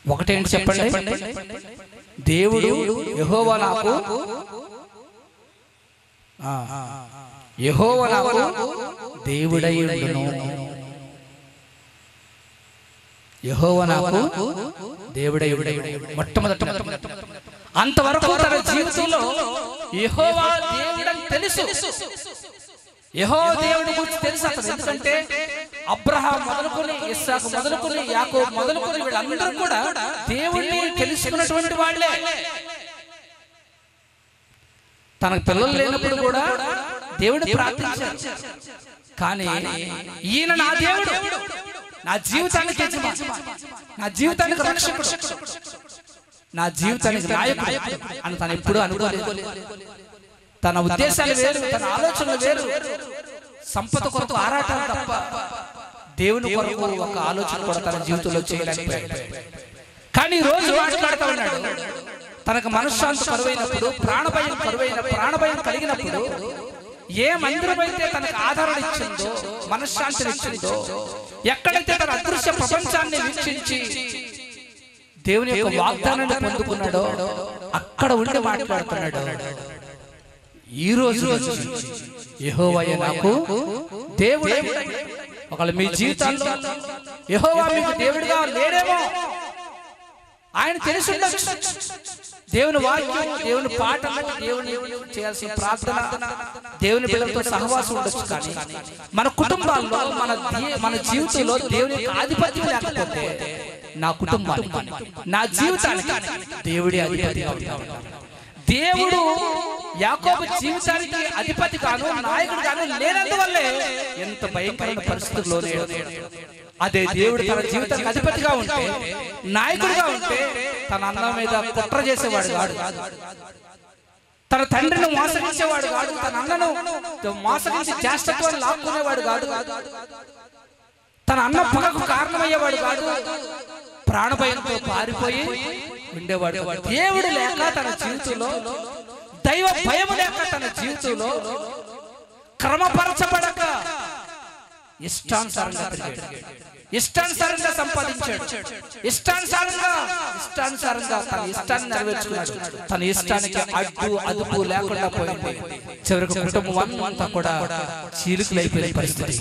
ఒకటేంటి చెప్పండి? దేవుడు యెహోవా నాకు దేవుడై ఉండును. యెహోవా నాకు దేవుడై ఉండును. మొట్టమొదట అంతవరకు తన జీవితంలో యెహోవా దేవుడని తెలుసు. యెహోవా దేవుడి గురించి తెలుసు అతను. ఎందుకంటే అబ్రహాం మొదలుకొని, ఇస్సాకు మొదలుకొని, యాకోబు మొదలుకొని వీళ్ళందరూ కూడా దేవుడిని తెలుసుకున్నటువంటి వాళ్ళే. తనకు పిల్లలు లేనప్పుడు కూడా దేవుడు ప్రార్థించారు. కానీ ఈయన నా దేవుడు, నా జీవితానికి యజమాని, నా జీవితానికి రక్షకుడు, నా జీవితానికి నాయకుడు అని తను ఎప్పుడూ అనుకోలేదు. తన ఉద్దేశాలు వేరు, తన ఆలోచనలు వేరు. సంపద కొరకు ఆరాటం తప్ప దేవుని కొరకు ఒక ఆలోచన కూడా తన జీవితంలో చేయలేకపోయాడు. కానీ రోజు మాట్లాడుతూ ఉన్నాడు. తనకు మనశ్శాంతి కరువైనప్పుడు, ప్రాణభయం కలిగినప్పుడు, ఏ మందిరం అయితే తనకు ఆదరణ ఇచ్చిందో, మనశ్శాంతిని ఇచ్చిందో, ఎక్కడైతే తన అదృశ్య ప్రపంచాన్ని వీక్షించి దేవుని యొక్క వాగ్దానాన్ని పొందుకున్నాడో అక్కడ ఉండి మాట్లాడుతున్నాడు. ఈ రోజు యెహోవాయే నాకు దేవుడు. ఒకవేళ మీ జీవితాల్లో యెహోవా మీకు దేవుడిగా లేడేమో, ఆయన తెలిసి ఉండొచ్చు. దేవుని వాక్యం, దేవుని పాటలు, దేవుని చేయాల్సిన ప్రార్థన, దేవుని బిడ్డలతో సహవాసం ఉండొచ్చు. కానీ మన కుటుంబాల్లో, మన జీవితంలో దేవుని ఆధిపత్యం లేకపోతే నా కుటుంబానికి, నా జీవితానికి దేవుడి అధిపతిగా ఉంటాడు. దేవుడు యాకోబు జీవితానికి అధిపతి గాను, నాయకుడు గాను లేనందువల్లే ఎంత భయంకరమైన పరిస్థితుల్లో లేడు. అదే దేవుడు తన జీవితానికి అధిపతిగా ఉంటే, నాయకుడిగా ఉంటే, తన అన్న మీద కుట్ర చేసేవాడు కాదు, తన తండ్రిని మోసగించేవాడు కాదు, తన అన్నను మోసగించి జ్యేష్ఠత్వాన్ని లాక్కునేవాడు కాదు, తన అన్న పగకు కారణమయ్యేవాడు కాదు, ప్రాణభయంతో పారిపోయి ఉండేవాడు. దేవుడు లేక తన జీవితంలో, దైవ భయం లేక తన జీవితంలో క్రమపరచబడక ఇష్టానుసారంగా తిరిగాడు, ఇష్టానుసారంగా సంపాదించాడు, ఇష్టానుసారంగా తన ఇష్టాన్ని నెరవేర్చుకున్నాడు. తన ఇష్టానికి అడ్డు అదుపు లేకుండా పోయింది. చివరికి కుటుంబం అంతా కూడా చీలికలైపోయిన పరిస్థితి.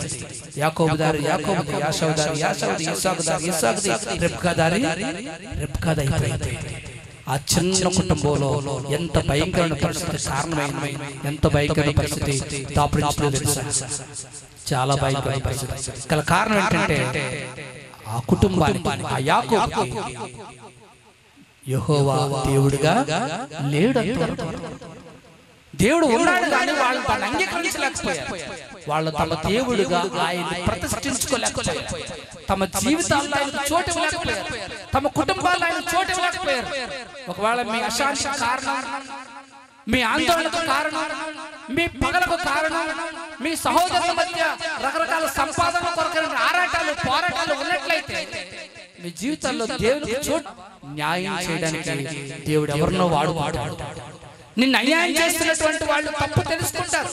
యాకోబు దారి యాకోబుది, యాషావు దారి యాషావుది, ఇస్సాకు దారి ఇస్సాకుది, రెబ్కా దారి రెబ్కాది అయిపోయింది. ఆ చిన్న కుటుంబంలో ఎంత భయంకరమైన పరిస్థితి కారణమైంది, ఎంత భయంకరమైన పరిస్థితి దాపురించలేదు తెలుసా? చాలా భయంకరమైన పరిస్థితి. గల కారణం ఏంటంటే ఆ కుటుంబానికి, ఆ యాకోబుకి యెహోవా దేవుడిగా లేడు. దేవుడు ఉన్నాడు కానీ వాళ్ళు దాన్ని అంగీకరించలేకపోయారు. వాళ్ళు తమ దేవుడుగా ఆయన ప్రతిష్ఠించుకోలేకపోయారు. తమ జీవితాల్లో ఆయన చోటు ఇవ్వలేకపోయారు. తమ కుటుంబాల్లో ఆయన చోటు ఇవ్వలేకపోయారు. ఒకవేళ మీ అశాంతి కారణం, మీ ఆందోళనకు కారణం, మీ పగలకు కారణం, మీ సహోదరుల మధ్య రకరకాల సంపాదన కొరకైన ఆరాటాలు, పోరాటాలు ఉన్నట్లయితే మీ జీవితాల్లో దేవునికి చోటు న్యాయం చేయడానికి దేవుడు ఎవరినో వాడుతాడు. నిన్ను అన్యాయం చేస్తున్నటువంటి వాళ్ళు తప్పు తెలుసుకుంటారు.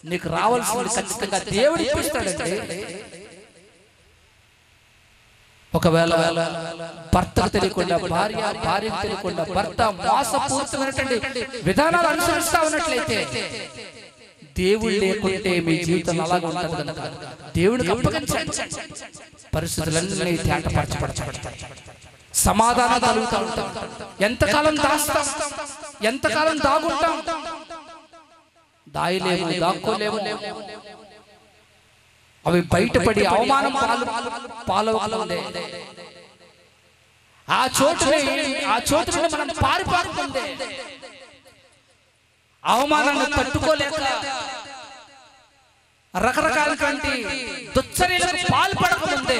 నీకు రావాల్సింది ఖచ్చితంగా దేవుడు ఇప్పిస్తాడంటే. ఒకవేళ భర్తకు తెలియకుండా భార్య, భార్యకు తెలియకుండా భర్త మోసపూరితమైనటువంటి విధానాలు అనుసరిస్తా ఉన్నట్లయితే దేవుడు లేకుంటే మీ జీవితం అలాగే ఉంటుంది కనుక దేవుడికి అప్పగించండి. పరిస్థితులన్నీ తేటపరచబడతాయి. సమాధానం కలుగుతూ ఉంటాం. ఎంతకాలం దాస్తాం, ఎంతకాలం దాగుంటాం? దాయలేము, దాక్కోలేము. అవి బయటపడి అవమానం పాలవుతుంది. ఆ చోటుని మనం పారిపోతుంది. అవమానాన్ని తట్టుకోలేక రకరకాల దుశ్చర్యలకు పాల్పడకముందే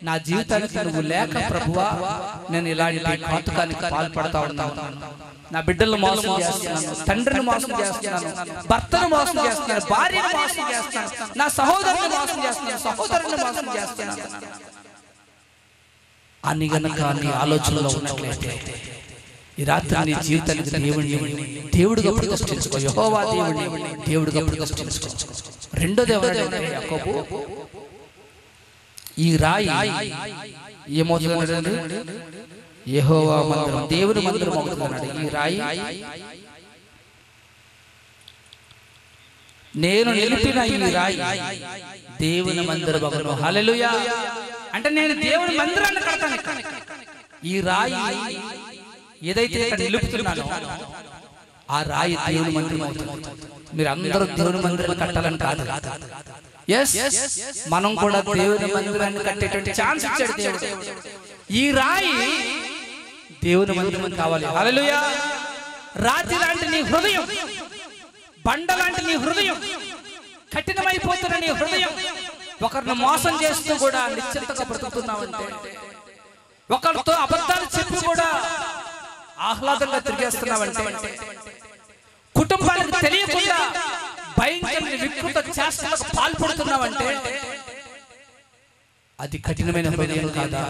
నా జీవితానికి నువ్వు లేక ప్రభువా నేను ఇలాంటి ఘాతుకానికి పాల్పడతా ఉన్నాను. నా బిడ్డలను మోసం చేస్తున్నాను, తండ్రిని మోసం చేస్తున్నాను, భర్తను మోసం చేస్తున్నాను, భార్యను మోసం చేస్తున్నాను, నా సహోదరుని మోసం చేస్తున్నాను, సహోదరుని మోసం చేస్తున్నాను అని గనక నీ ఆలోచనలో ఉన్నట్లయితే ఈ రాత్రి నీ జీవితానికి దేవుడిగా ప్రతిష్ఠించుకో. యెహోవా దేవుడిగా ప్రతిష్ఠించుకో. రెండోది ఎవరంటే యాకోబు, ఈ రాయి ఏమవుతుందండి? యెహోవా మందిరం, దేవుని మందిరం అవుతుందన్నాడు. ఈ రాయి నేను నిలిపిన ఈ రాయి దేవుని మందిరం అగును. హల్లెలూయా. అంటే నేను దేవుని మందిరాన్ని కడతాను. ఈ రాయి ఏదైతే ఇక్కడ నిలుపుతున్నానో ఆ రాయి దేవుని మందిరం అవుతుంది. మీరు అందరూ దేవుని మందిరం కట్టాలని కాదు, మనం కూడా దేవుని మందిరాన్ని కట్టేటువంటి ఛాన్స్ ఇచ్చాడు దేవుడు. ఈ రాయి దేవుని మందిరం కావాలి. హల్లెలూయా. రాతి లాంటి నీ హృదయం, బండ లాంటి నీ హృదయం, కఠినమైపోతున్న నీ హృదయం, ఒకరిని మోసం చేస్తూ కూడా నిశ్చింతగా బ్రతుకుతున్నావంటే, ఒకరితో అబద్ధాలు చెప్పి కూడా ఆహ్లాదంగా తిరిగేస్తున్నావంటే, కుటుంబానికి తెలియకుండా భయంకరమైన వికృత చేష్టలకు పాల్పడుతున్నావంటే అది కఠినమైన హృదయం కాదా?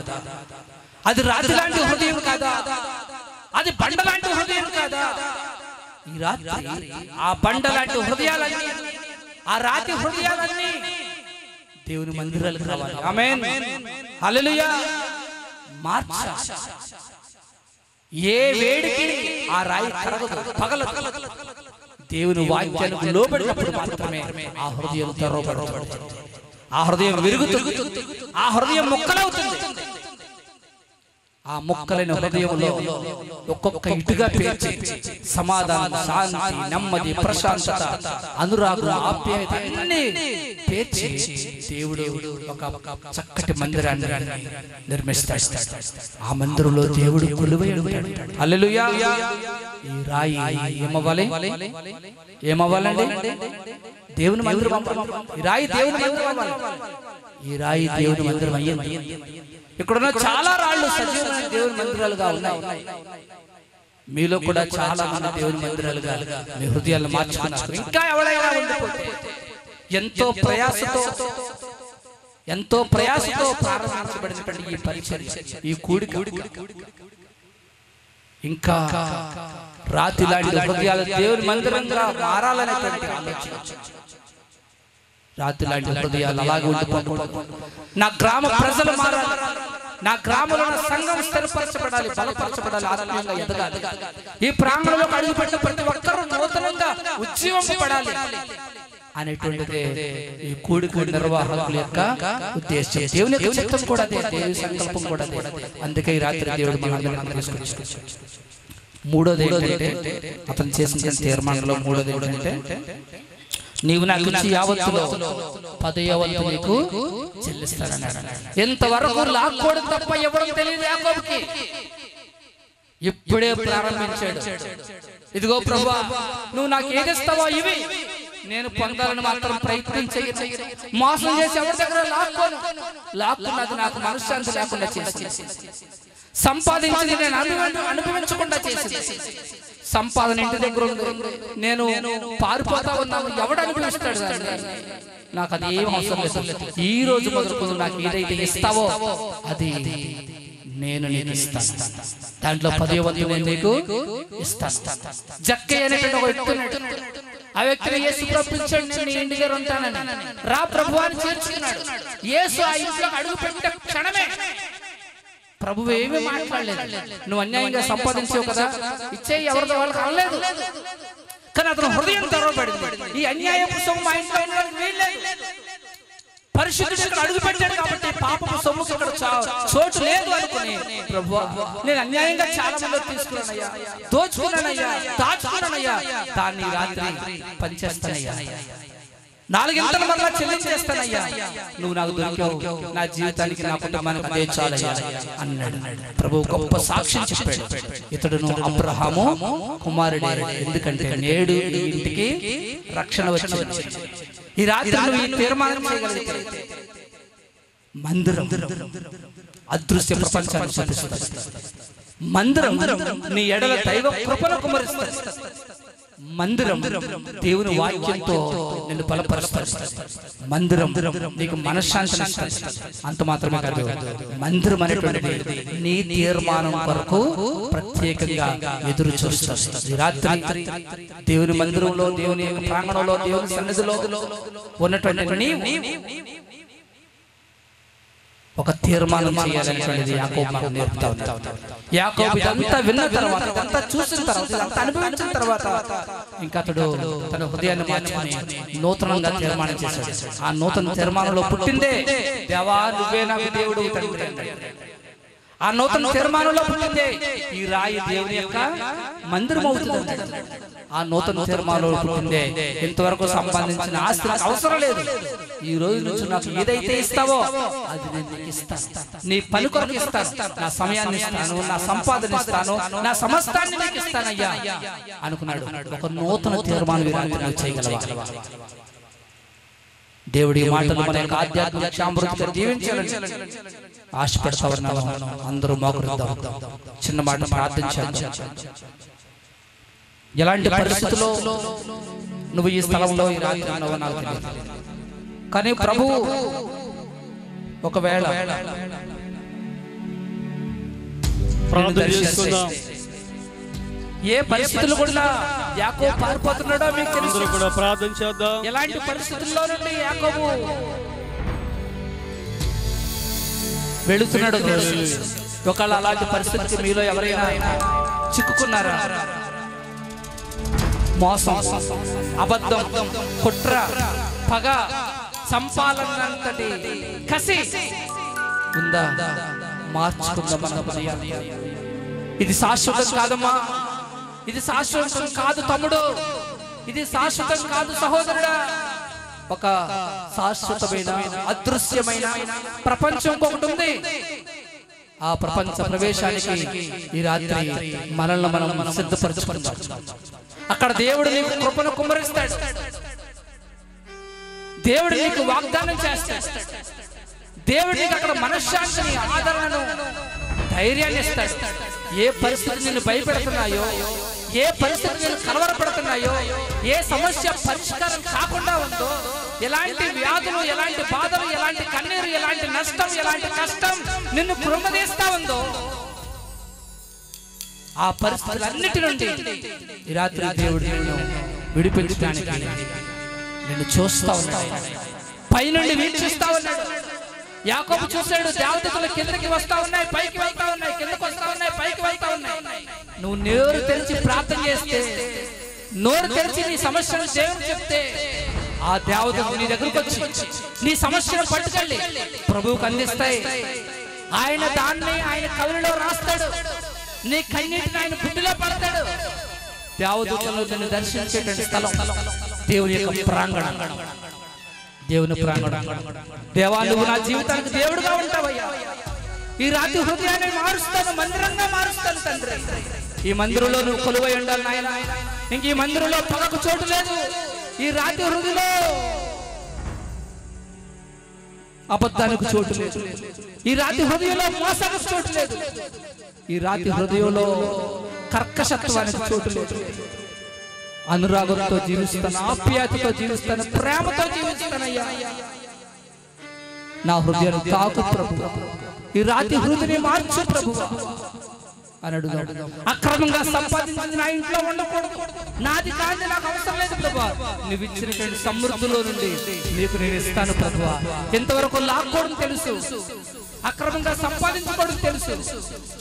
అది రాతి లాంటి హృదయం కాదా? అది బండ లాంటి హృదయం కాదా? ఈ రాత్రి ఆ బండ లాంటి హృదయాలన్నీ, ఆ రాతి హృదయాలన్నీ దేవుని మందిరాలు కావాలి. ఆమేన్. హల్లెలూయా. మార్చా. ఏ వేడికి ఆ రాయి కరగదు, పగలదు. దేవుని వాక్యానికి లోబడినప్పుడు మాత్రమే ఆ హృదయం తెరవబడుతుంది, ఆ హృదయం విరుగుతుంది, ఆ హృదయం ముక్కలవుతుంది. ఆ ముక్కలైన హృదయంలో ఒక్కొక్క ఇటుగా పేర్చి సమాధానం, శాంతి, నెమ్మది, ప్రశాంతత, అనురాగం, ఆప్యాయత అన్ని పేర్చి దేవుడు ఒక చక్కటి మందిరాన్ని నిర్మిస్తాడు. ఆ మందిరంలో దేవుడు కొలువై ఉంటాడు. హల్లెలూయా. ఈ రాయి ఏమవ్వాలండి? దేవుని మందిరం. ఈ రాయి దేవుని మందిరం అవ్వాలి. ఈ రాయి దేవుని మందిరం అయ్యింది. ఇక్కడున్న చాలా రాళ్ళు సజీవమైన దేవుని మందిరాలుగా ఉన్నాయి. మీలో కూడా చాలా మంది దేవుని మందిరాలుగా మీ హృదయాలను మార్చుకున్నారు. ఇంకా ఎవరైనా ఉండిపోతే ఎంతో ప్రయాసతో ప్రారంభించబడినటువంటి ఈ పరిచర్య, ఈ కూడిక ఇంకా రాతి లాంటి హృదయాలు దేవుని మందిరంగా మారాలనేటువంటి ఆలోచన. రాతి లాంటి హృదయాలు అలాగే ఉండిపోకూడదు. నా గ్రామ ప్రజలు మారాలి, నా గ్రామంలో సంఘం స్థిరపరచబడాలి, బలపరచబడాలి, ఆత్మీయంగా ఎదగాలి. ఈ ప్రాంగణంలో అడుగుపెట్టిన ప్రతి ఒక్కరూ నూతనంగా ఉజ్జీవింపబడాలి అనేటువంటిదే ఈ కూడిక నిర్వాహకుల యొక్క ఉద్దేశం. దేవుని యొక్క చిత్తం కూడా అదే, దేవుని సంకల్పం కూడా అదే. అందుకే ఈ రాత్రి దేవుడు మనందరినీ తీసుకొచ్చాడు. మూడోది ఏంటంటే, అతను చేసిన తీర్మానంలో మూడోది ఏంటంటే, నీవు నాకు ఇచ్చి యావత్తులో 10వ వంతు నీకు చెల్లిస్తానన్నాడు. ఎంతవరకు లాక్కోవడం తప్ప ఎవరికి తెలియదు యాకోబుకి. ఇప్పుడే ప్రారంభించాడు. ఇదిగో ప్రభువా, నువ్వు నాకు ఏదిస్తావో ఇవి నేను పొందాలని మాత్రం ప్రయత్నం చేయను. మోసం చేసి ఎవరి దగ్గర లాక్కున్నది నాకు మనశ్శాంతి లేకుండా చేసి, సంపాదించింది నేను అనుభవించకుండా చేసి, సంపాదన ఇంటి దగ్గర ఉంది, నేను పారిపోతా ఉన్నాను, ఎవడు అనుభవిస్తాడు? నాకు అది ఏం అవసరం లేదు. ఈ రోజు మొదలుకొని నాకు ఏదైతే ఇస్తావో అది నేను నీకు ఇస్తాను. దాంట్లో 10వ వంతు నేను నీకు ఇస్తాను. జక్కయ్య అనేటువంటి ఒక వ్యక్తి, ఆ వ్యక్తిని యేసు పిలిచాడు, నేను నీ ఇంటి దగ్గర ఉంటానని. రా ప్రభువా అని చేర్చుకున్నాడు. యేసు ఆ ఇంట్లో అడుగు పెట్టిన క్షణమే ప్రభువు ఏమీ మాట్లాడలేదు. నువ్వు అన్యాయంగా సంపాదించావు కదా, ఇచ్చేయి, ఎవరిదో వాళ్ళకి అనలేదు. కానీ అతను హృదయం తెరవబడింది. ఈ అన్యాయపు సొమ్ము మా ఇంట్లో వీల్లేదు, పరిశుద్ధుడు ఇక్కడ అడుగు పెట్టాడు కాబట్టి పాపపు సొమ్ము ఇక్కడ చోటు లేదు అనుకుని, ప్రభువా నేను అన్యాయంగా చాలా మంది తీసుకున్నానయ్యా, దోచుకున్నానయ్యా, దాచుకున్నానయ్యా, దాన్ని రాత్రి పనిచేస్తానయ్యా, 4 గంటల మరలా చెల్లించేస్తానయ్యా, నువ్వు నాకు దొరికావు, నా జీవితానికి నా కుటుంబానికి అదే చాలయ్యా అన్నాడు. ప్రభువు గొప్ప సాక్ష్యం చెప్పాడు, ఇతడును అబ్రహాము కుమారుడే, ఎందుకంటే నేడు ఈ ఇంటికి రక్షణ వచ్చింది. ఈ రాత్రి నువ్వు ఈ తీర్మానం చేయగలిగితే మందిరం అదృశ్య ప్రపంచాన్ని చూపిస్తుంది. మందిరం నీ ఎడల దైవ కృపను కుమరిస్తుంది. మందిరం దేవుని వాక్యంతో నిన్ను బలపరుస్తుంది. మందిరం నీకు మనశ్శాంతిని ఇస్తుంది. అంత మాత్రమే కాదు, మందిరం అనేటువంటిది నీ తీర్మానం కొరకు ప్రత్యేకంగా ఎదురు చూస్తుంది. ఈ రాత్రి దేవుని మందిరంలో, దేవుని ప్రాంగణంలో, దేవుని సన్నిధిలో ఉన్నటువంటి నీవు ఒక తీర్మానం చేయాలనేటువంటిది యాకోబు మనకు నేర్పుతా ఉన్నాడు. యాకోబు ఇదంతా విన్న తర్వాత, ఇదంతా చూసిన తర్వాత, ఇదంతా అనుభవించిన తర్వాత ఇంకా అతడు తన హృదయాన్ని మార్చుకొని నూతనంగా తీర్మానం చేశాడు. ఆ నూతన తీర్మానంలో పుట్టిందే దేవా నువ్వే నాకు దేవుడు తండ్రి. ఆ నూతన తీర్మానంలో పుట్టిందే ఈ రాయి దేవుని యొక్క మందిరం అవుతుంది. ఆ నూతన తీర్మానంలో పుట్టిందే ఇంతవరకు సంబంధించిన ఆస్తి నాకు అవసరం లేదు, ఈ రోజు నుంచి నాకు ఏదైతే ఇస్తావో అది నేను నీకు ఇస్తాను, నీ పని కొరకు ఇస్తాను, నా సమయాన్ని ఇస్తాను, నా సంపాదన ఇస్తాను, నా సమస్తాన్ని నీకు ఇస్తానయ్యా అనుకున్నాడు. ఒక నూతన తీర్మానం చేయగలవా? దేవుడి మాటలు మన యొక్క ఆధ్యాత్మిక క్షామృతిగా దీవించాలని ఆశపడతా ఉన్నాను. అందరూ మోకరిద్దాం, చిన్న మాట ప్రార్థించాలి. ఎలాంటి పరిస్థితుల్లో నువ్వు ఈ స్థలంలో ఈ రాత్రి ఉన్నావో నాకు తెలియదు, కానీ ప్రభు ఒకవేళ ఏ పరిస్థితులు కూడా యాకోబు పారిపోతున్నాడో మీకు తెలుసు. కూడా ప్రార్థన చేద్దాం. ఎలాంటి పరిస్థితుల్లో నుండి యాకోబు వెళుతున్నాడో తెలుసు. ఒకవేళ అలాంటి పరిస్థితికి మీలో ఎవరైనా చిక్కుకున్నారా? మోసం, అబద్ధం, కుట్ర, పగ, సంపాలనంతటి కసి ఉందా? మార్చుకుందాం మన హృదయాన్ని. ఇది శాశ్వతం కాదమ్మా, ఇది శాశ్వతం కాదు తమ్ముడు, ఇది శాశ్వతం కాదు సహోదరుడా. ఒక శాశ్వతమైన అదృశ్యమైన ప్రపంచం ఒకటి ఉంది. ఆ ప్రపంచ ప్రవేశానికి ఈ రాత్రి మనల్ని మనం సిద్ధపరచుకుందాం. అక్కడ దేవుడు నీకు కృపను కుమ్మరిస్తాడు, దేవుడు నీకు వాగ్దానం చేస్తాడు, దేవుడు నీకు అక్కడ మనశ్శాంతిని, ఆదరణను, ధైర్యాన్ని ఇస్తాడు. ఏ పరిస్థితి నిన్ను భయపెడుతున్నాయో, ఏ పరిస్థితి నిన్ను కలవరపడుతున్నాయో, ఏ సమస్య పరిష్కారం కాకుండా ఉందో, ఎలాంటి వ్యాధులు, ఎలాంటి బాధలు, ఎలాంటి కన్నీరు, ఎలాంటి నష్టం, ఎలాంటి కష్టం నిన్ను కృంగదీస్తా ఉందో, ఆ పరిస్థితులన్నిటి నుండి ఈ రాత్రి దేవుడు నిన్ను విడిపించడానికి నిన్ను చూస్తా ఉన్నాడు, పైనుండి వీక్షిస్తా ఉన్నాడు. యాకోబు చూశాడు, దేవదూతలు కిందకి వస్తా ఉన్నాయి, పైకి వెళ్తా ఉన్నాయి, కిందకి వస్తా ఉన్నాయి, పైకి వెళ్తా ఉన్నాయి. నువ్వు నోరు తెరిచి ప్రార్థన చేస్తే, నోరు తెరిచి నీ సమస్యను దేవుడు చెప్తే, ఆ దేవదూతలు నీ దగ్గరకు వచ్చి నీ సమస్యను పట్టుకెళ్ళి ప్రభువుకు అందిస్తాయి. ఆయన దాన్ని ఆయన కవిలో రాస్తాడు, నీ కన్నీటిని ఆయన బుద్ధిలో పడతాడు. దేవదూతలు నిన్ను దర్శించేటువంటి స్థలం దేవుని యొక్క ప్రాంగణం, దేవుని ప్రాంగణం. దేవా నువ్వు నా జీవితానికి దేవుడుగా ఉంటావయ్యా. ఈ రాత్రి హృదయాన్ని మారుస్తాను, మందిరంగా మారుస్తాను తండ్రి. ఈ మందిరంలో నువ్వు కొలువై ఉండాలి నాయన. ఇంక ఈ మందిరంలో పగకు చోటు లేదు. ఈ రాత్రి హృదయంలో అబద్ధానికి చోటు లేదు. ఈ రాత్రి హృదయంలో మోసానికి చోటు లేదు. ఈ రాత్రి హృదయంలో కర్కశత్వానికి చోటు లేదు. అనురాగంతో జీవిస్తాను, ఆప్యాయతతో జీవిస్తాను, ప్రేమతో జీవిస్తానయ్యా. నా హృదయాన్ని తాకు ప్రభు, ఈ రాత్రి హృదయాన్ని మార్చు ప్రభు అని అడుగుదాం. అక్రమంగా సంపాదించింది నా ఇంట్లో ఉండకూడదు, నాది కాదు, నాకు అవసరం లేదు ప్రభు. నువ్వు ఇచ్చినటువంటి సమృద్ధిలో నుండి నీకు నేను ఇస్తాను ప్రభు. ఎంతవరకు లాక్కోవడం తెలుసు, అక్రమంగా సంపాదించుకోవడం తెలుసు,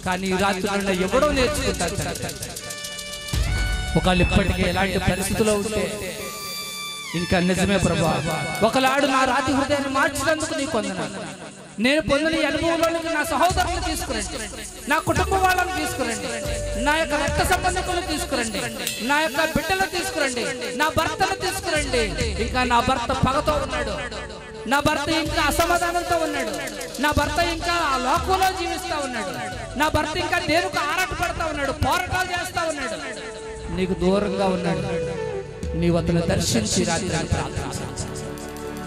కానీ ఈ రాత్రి నుండి ఎవడో నేర్చుకుంటాను. ఒకళ్ళు ఇప్పటికే ఎలాంటి పరిస్థితుల్లో ఉంటే ఇంకా నిజమే ప్రభా, ఒకలాడు నా రాతి హృదయాన్ని మార్చినందుకు నీకు వందనాలు. నేను పొందిన ఈ అనుభవంలోనికి నా సహోదరులను తీసుకురండి, నా కుటుంబ వాళ్ళని తీసుకురండి, నా యొక్క రక్త సంబంధికులను తీసుకురండి, నా యొక్క బిడ్డలను తీసుకురండి, నా భర్తను తీసుకురండి. ఇంకా నా భర్త పగతో ఉన్నాడు, నా భర్త ఇంకా అసమాధానంతో ఉన్నాడు, నా భర్త ఇంకా ఆ లోకంలో జీవిస్తా ఉన్నాడు, నా భర్త ఇంకా దేవునికి ఆరాట పడతా ఉన్నాడు, పోరాటాలు చేస్తా ఉన్నాడు, నీకు దూరంగా ఉన్నాడు. నీవు అతను దర్శించి రాత్రి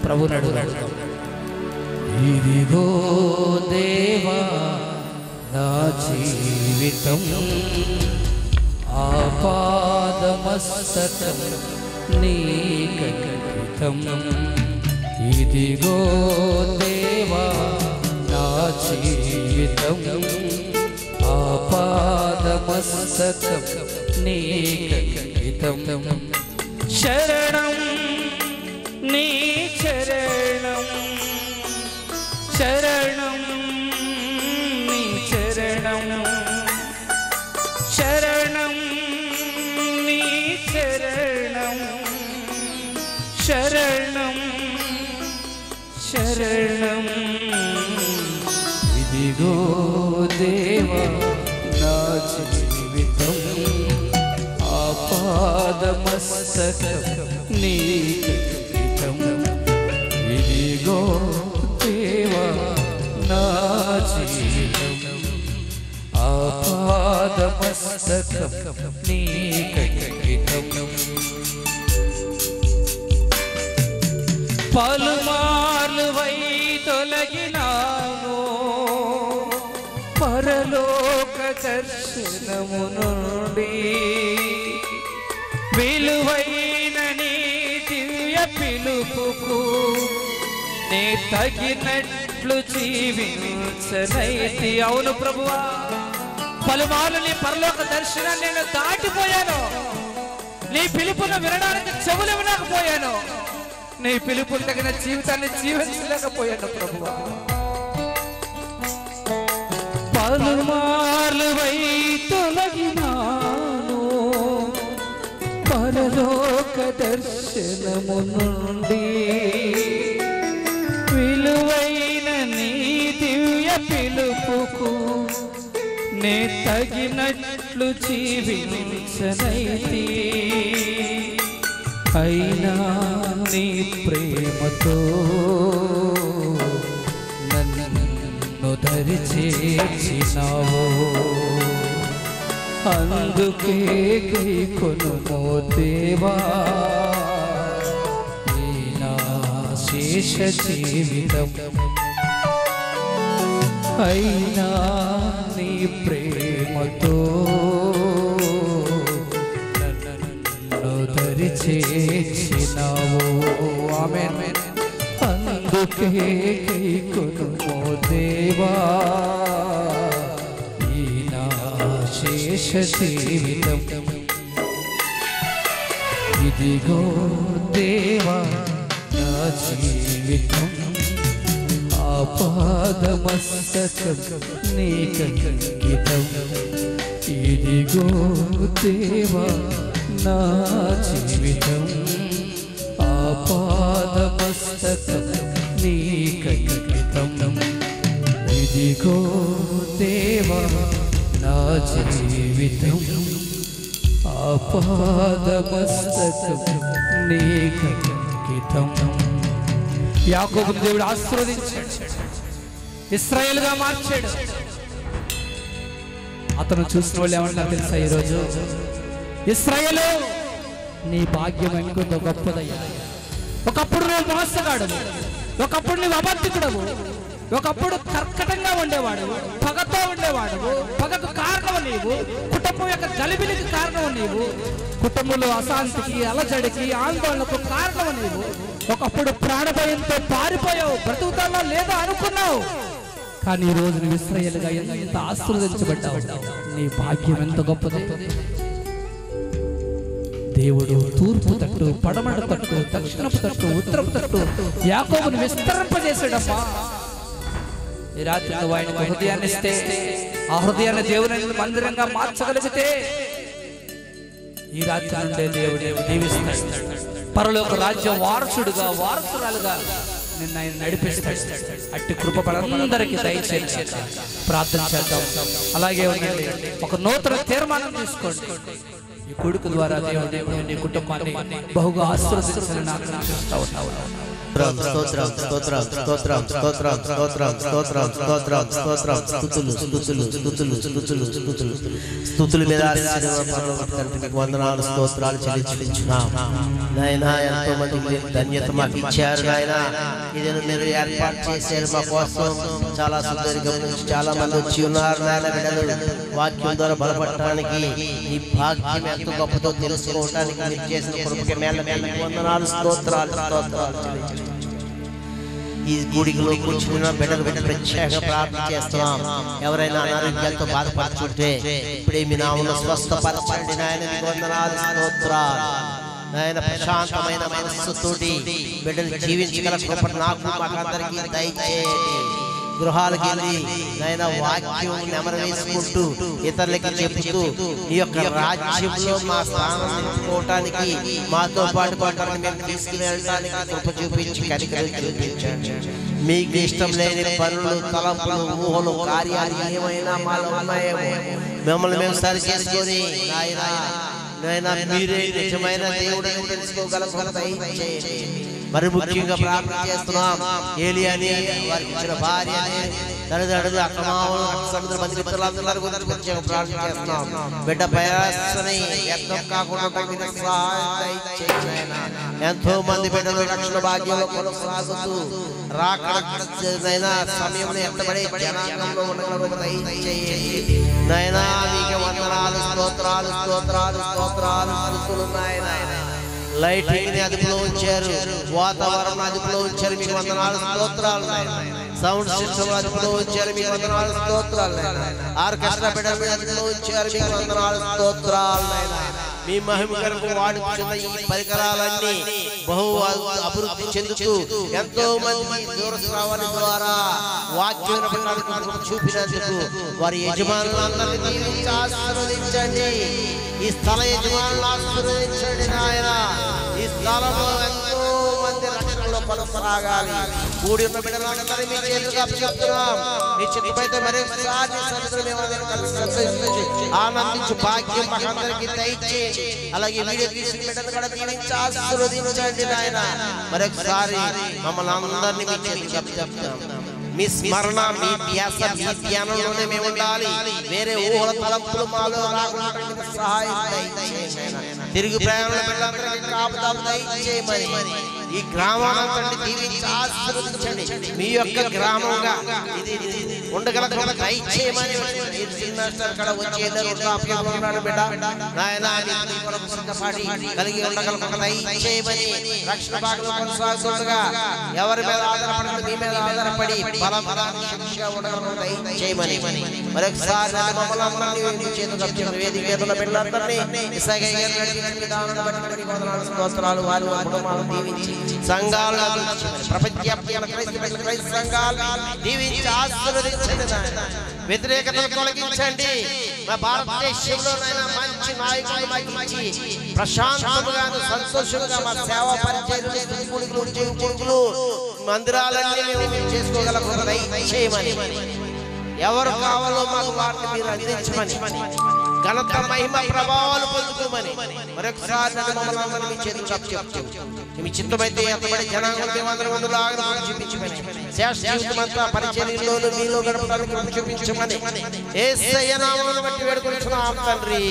ప్రభువుని అడుగుతాడు. ఇదిగో దేవా నా జీవితం ఆపాదమస్తకం నీకంకితం. ఇదిగో దేవా నా జీవితం ఆపాదమస్తకం నీకంకితం. శరణం నీ చరణం, శరణం నీ చరణం, శరణం నీ చరణం, శరణం శరణం. ఇదిగో దేవా నా జీవితం ఆపాదమస్తకం నీకంకితం. ఇదిగో దేవా నా జీవితం ఆపాదమస్తకం నీకంకితం. పలుమార్లు వై తొలగినాను పరలోక దర్శనము నుండి, విలువైన నీ దివ్య పిలుపుకు నే తగినట్లు జీవించనైతి. అవును ప్రభువా, పలుమార్లు నీ పరలోక దర్శనాన్ని నేను దాటిపోయాను, నీ పిలుపును వినడానికి చెవులు వినకపోయాను, నీ పిలుపుకు తగిన జీవితాన్ని జీవించలేకపోయాను ప్రభువా. పలుమార్లు వై తొలగినాను పరలోక దర్శనము నుండి, విలువైన నీ దివ్య పిలుపుకు నే తగినట్లు జీవించనైతి. అయినా నీ ప్రేమతో నన్ను దరి చేర్చినావు, అందుకే గైకొనుమో దేవా నా శేష జీవితం. అయినా నీ ప్రేమతో దరి చేర్చినావు, ఆమేన్. అందుకే గైకొనుమో దేవా ఈ నా శేష జీవితం. ఇదిగో దేవా నా జీవితం ఆపాదమస్తకం నీకంకితం. ఇదిగో దేవా నా జీవితం ఆపాదమస్తకం నీకంకితం. ఇదిగో దేవా నా జీవితం ఆపాదమస్తకం నీకంకితం. యాకోబును దేవుడు ఆశీర్వదించాడు, ఇశ్రాయేలుగా మార్చాడు. అతను చూసిన వాళ్ళు ఏమంటారు తెలుసా? ఈరోజు ఇశ్రాయేలు నీ భాగ్యం ఎంతో గొప్పదయ్యా. ఒకప్పుడు నువ్వు మోసగాడు, ఒకప్పుడు నువ్వు అబద్ధికుడవు, ఒకప్పుడు కర్కటంగా ఉండేవాడు, పగతో ఉండేవాడు, పగకు కారణం నీవు, కుటుంబం యొక్క గలిబిలికి కారణం నీవు, కుటుంబంలో అశాంతికి అలజడికి ఆందోళనకు కారణం నీవు. ఒకప్పుడు ప్రాణభయంతో పారిపోయావు, బ్రతుకుతాలో లేదో అనుకున్నావు, కానీ ఈ రోజు నువ్వు ఇశ్రాయేలుగా ఎంత ఆశీర్వదించబడ్డావు. నీ భాగ్యం ఎంత గొప్పది. దేవుడు తూర్పు తట్టు, పడమట తట్టు, దక్షిణపు తట్టు, ఉత్తరపు తట్టు యాకోబును విస్తరింపజేసాడమ్మా. ఈ రాత్రి నువ్వు ఆయనకు హృదయాన్ని ఇస్తే, ఆ హృదయాన్ని దేవుని మందిరంగా మార్చగలిగితే, ఈ రాత్రి నుండే దేవుడు దీవిస్తాడు. పరలోక రాజ్యం వారసుడుగా, వారసురాలుగా నిన్ను ఆయన నడిపిస్తాడు. అట్టి కృప మనందరికీ దయచేసి ప్రార్థన చేద్దాం. అలాగే ఉండండి, ఒక నూతన తీర్మానం తీసుకోండి. ఈ కొడుకు ద్వారా దేవుడు నీ కుటుంబాన్ని బహుగా ఆశీర్వదించాలని నాకు చూస్తా ఉన్నావు. స్తోత్రం స్తోత్రం స్తోత్రం స్తోత్రం స్తోత్రం స్తోత్రం స్తోత్రం స్తోత్రం స్తుతులు స్తుతులు స్తుతులు స్తుతులు స్తుతులు స్తుతులు మీద వందనాలు స్తోత్రాలు చెల్లించుకుంటున్నాం నాయనా. ఎంతో మందికి ధన్యత మాకు ఇచ్చారు నాయనా. ఇది మీరు ఏర్పాటు చేశారు మా కోసం. చాలా సుదీర్ఘం నుంచి చాలా మంది వచ్చి ఉన్నారు నాయన. బిడ్డలు వాక్యం ద్వారా బలపడటానికి ఈ భాగ్యం ఎంత గొప్పతో తెలుసుకోవటానికి మీరు చేసిన కృపకి మేళ్ళ వందనాలు స్తోత్రాలు స్తోత్రాలు చెల్లించుకుంటున్నాం. ఈ గుడిలో కూర్చున్న బిడ్డలు ప్రత్యేక ప్రార్థన చేస్తున్నాం. ఎవరైనా అనారోగ్యాలతో బాధపడుతుంటే ఇప్పుడే మీ నామమున స్వస్థపరచండి నాయన. వందనాలు స్తోత్రాలు నాయన. ప్రశాంతమైన మనస్సుతోటి బిడ్డలు జీవించగల కృప నాకు మాకందరికీ దయచేయండి. గృహాలకు వెళ్ళి నాయన వాక్యం నెమరు వేసుకుంటూ ఇతరులకి చెబుతూ నీ యొక్క రాజ్యంలో మా స్థానం నిలుపుకోవటానికి మాతో పాటు మేము తీసుకువెళ్ళటానికి కృప చూపించి కనికరం చూపించండి. మీకు ఇష్టం లేని పనులు, తలంపులు, ఊహలు, కార్యాలు ఏమైనా మాలో ఉన్నాయేమో మిమ్మల్ని మేము సరి చేసుకొని నాయన మీరే నిజమైన దేవుడని తెలుసుకోగల కృప దయచేయండి. మరి ముఖ్యంగా ప్రార్థన చేస్తున్నాం. ఏలియాని వారికి ఇచ్చిన భార్యని తల్లిదండ్రులు అక్రమావులు సముద్ర మంది మిత్రులందరూ గురించి ప్రార్థన చేస్తున్నాం. బిడ్డ ప్రయాసని వ్యర్థం కాకుండా సహాయం దయచేయండి. ఎంతో మంది బిడ్డలు రక్షణ భాగ్యంలో కొనసాగుతూ రాకడైనా సమయంలో ఎంతబడే జనాంగంలో ఉండగల దయచేయండి నాయనా. మీకు వందనాలు స్తోత్రాలు స్తోత్రాలు స్తోత్రాలు స్తుతులు నాయన. లైటింగ్ ని అదుపులో ఉంచారు, వాతావరణం అదుపులో ఉంచారు, మీకు వందనాలు స్తోత్రాలు. సౌండ్ సిస్టమ్ అదుపులో ఉంచారు, మీకు వందనాలు స్తోత్రాలు. ఆర్కెస్ట్రా బిడ్డలు అదుపులో ఉంచారు, మీకు వందనాలు స్తోత్రాలు. మీ మహిమ కొరకు వాడుతున్న ఈ పరికరాలన్నీ బహు అభివృద్ధి చెందుతూ ఎంతో మంది దూరశ్రావణ ద్వారా వాక్యం చూపినందుకు వారి యజమానులందరినీ ఆశీర్వదించండి. ఈ స్థల యజమానులు ఆశీర్వదించండి నాయన. ఈ స్థలంలో ఎంతో మంది రక్షణలో కొనసాగాలి. కూడి ఉన్న బిడ్డలందరినీ మీ చేతులకు అప్పచెప్తున్నాం. మీ చిత్తమైతే మరొకసారి ఆనందించు భాగ్యం మాకందరికీ దయచేయండి. అలాగే వీడియో తీసిన బిడ్డలు కూడా దీవించి ఆశీర్వదించండి నాయన. మరొకసారి మమ్మల్ని అందరినీ మీ చేతులకు అప్పచెప్తాం. మీ స్మరణ, మీ ధ్యాస, మీ ధ్యానంలోనే మేము ఉండాలి. వేరే ఊహల తలంపులు మాలో రాకుండా సహాయం దయచేయండి. తిరిగి ప్రయాణంలో బిడ్డలందరికీ కాపుదల దయచేయమని ఈ గ్రామాన్ని దీవించి ఆశీర్వదించండి. మీ యొక్క గ్రామంగా ఇది ఉండగల దయచేయమని కలిగి ఉండగల దయచేయమని రక్షణ భాగంలో కొనసాగుతుండగా ఎవరి మీద ఆధారపడి మీ మీద ఆధారపడి చేయమని మరొకసారి స్తోత్రాలు. వారి కుటుంబాలను దీవించి సంఘాలను ప్రపంచ సంఘాలను దీవించి ఆశీర్వదించండి. వ్యతిరేకతను తొలగించండి. మా భారతదేశంలో మంచి నాయకులు మాకు ఇచ్చి ప్రశాంతముగాను సంతోషంగా మా సేవా పరిచయాలు మందిరాలన్నీ మేము చేసుకోగల దయచేయమని ఎవరు కావాలో మాకు వాటిని మీరు అందించమని ఘనత మహిమ ప్రభావాలు పొందుకోమని మరొకసారి మమ్మల్ని మీ చిత్తమైతే ఎంతబడి జనాంగం చూపించమని శాశ్వతమంతా పరిచర్యలోను మీలో గడపడానికి చూపించమని యేసయ్య నామమును బట్టి వేడుకొనుచున్నాం తండ్రి.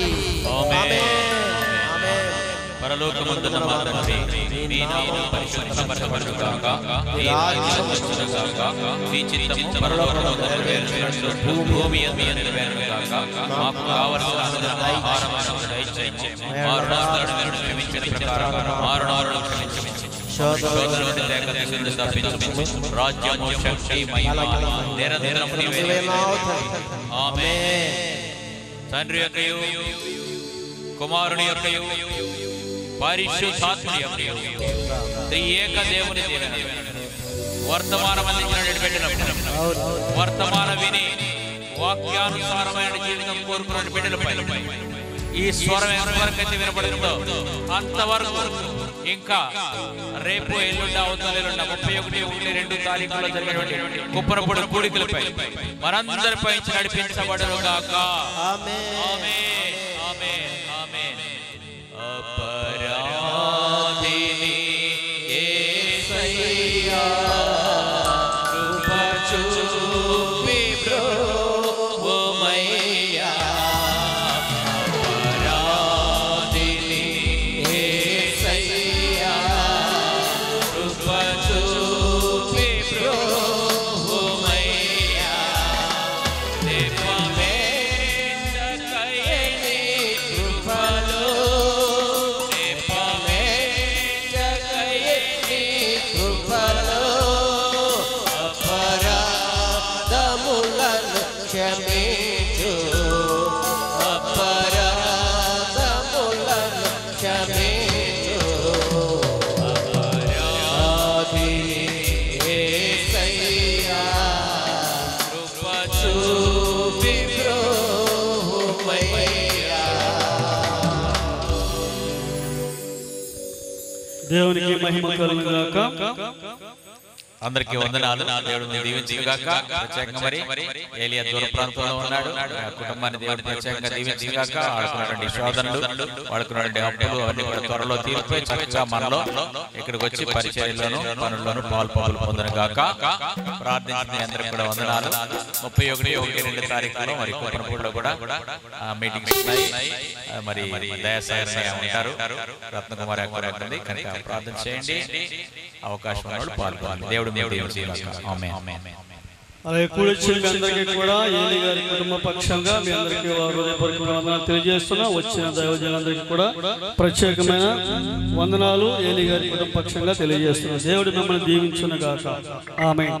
ఆమేన్. పరలోకమందున్న మా తండ్రి, నీ నామం పరిశుద్ధపరచబడును గాక. నీ రాజ్యం వచ్చును గాక. నీ చిత్తము పరలోకమందు నెరవేరునట్లు భూమి యందు నెరవేరును గాక. మాకు కావలసిన ఆహారమును దయచేయండి. మా రుణాలను క్షమించిన ప్రకారం మా రుణాలను క్షమించండి. శోధనలోని లేఖను తప్పించు. రాజ్యము, శక్తి, మహిమ నిరంతరము నీవే. ఆమేన్. తండ్రి యొక్కయు కుమారుని యొక్కయు పరిశుద్ధాత్మ యొక్కయు త్రియేక దేవుని దీవెన వర్తమానం అందించిన వర్తమానం విని వాక్యానుసారమైన జీవితం కోరుకున్న బిడ్డలపై ఈ స్వరం ఎంతవరకైతే వినపడుతుందో అంతవరకు ఇంకా రేపు ఎల్లుండ అవతలెల్లుండ 31, 2 జరిగినటువంటి కుప్పరపొడి కూడికలపై మనందరిపై నడిపించబడును గాక. ఆమేన్. ఆమేన్. ఆమేన్. ఆమేన్. అపరాధిని యేసయ్య దేవునికి మహిమ కలుగును గాక. అందరికీ వందనాలు. దేవుడు దీవించును గాక. ప్రత్యేకంగా మరి ఏలియా దూర ప్రాంతంలో ఉన్నాడు, కుటుంబాన్ని దేవుడు ప్రత్యేకంగా దీవించును గాక. ఆడుకున్నటువంటి శోధనలు, వాడుకున్నటువంటి అప్పులు అవన్నీ కూడా త్వరలో తీరిపోయి చక్కగా మనలో ఇక్కడికి వచ్చి పరిచర్యలోను పనుల్లోనూ పాలు పొందును గాక. ప్రార్థించిన అందరికీ కూడా వందనాలు. 31-1-2 తారీఖులో మరి కోపనపూడిలో కూడా మీటింగ్స్ ఉన్నాయి. మరి దయాసాగర్ ఉంటారు, రత్నకుమారి అక్కడ ఉంటుంది కనుక ప్రార్థన చేయండి. అవకాశం ఉన్నప్పుడు పాల్గొనాలి. దేవుడు అలాగే కూడొచ్చిన మీ అందరికీ కూడా ఏలి గారి కుటుంబ పక్షంగా మీ అందరికీ హృదయపూర్వక వందనాలు తెలియజేస్తున్నా. వచ్చిన దైవజనులందరికీ కూడా ప్రత్యేకమైన వందనాలు ఏలి గారి కుటుంబ పక్షంగా తెలియజేస్తున్నా. దేవుడు మిమ్మల్ని దీవించును గాక. ఆమేన్.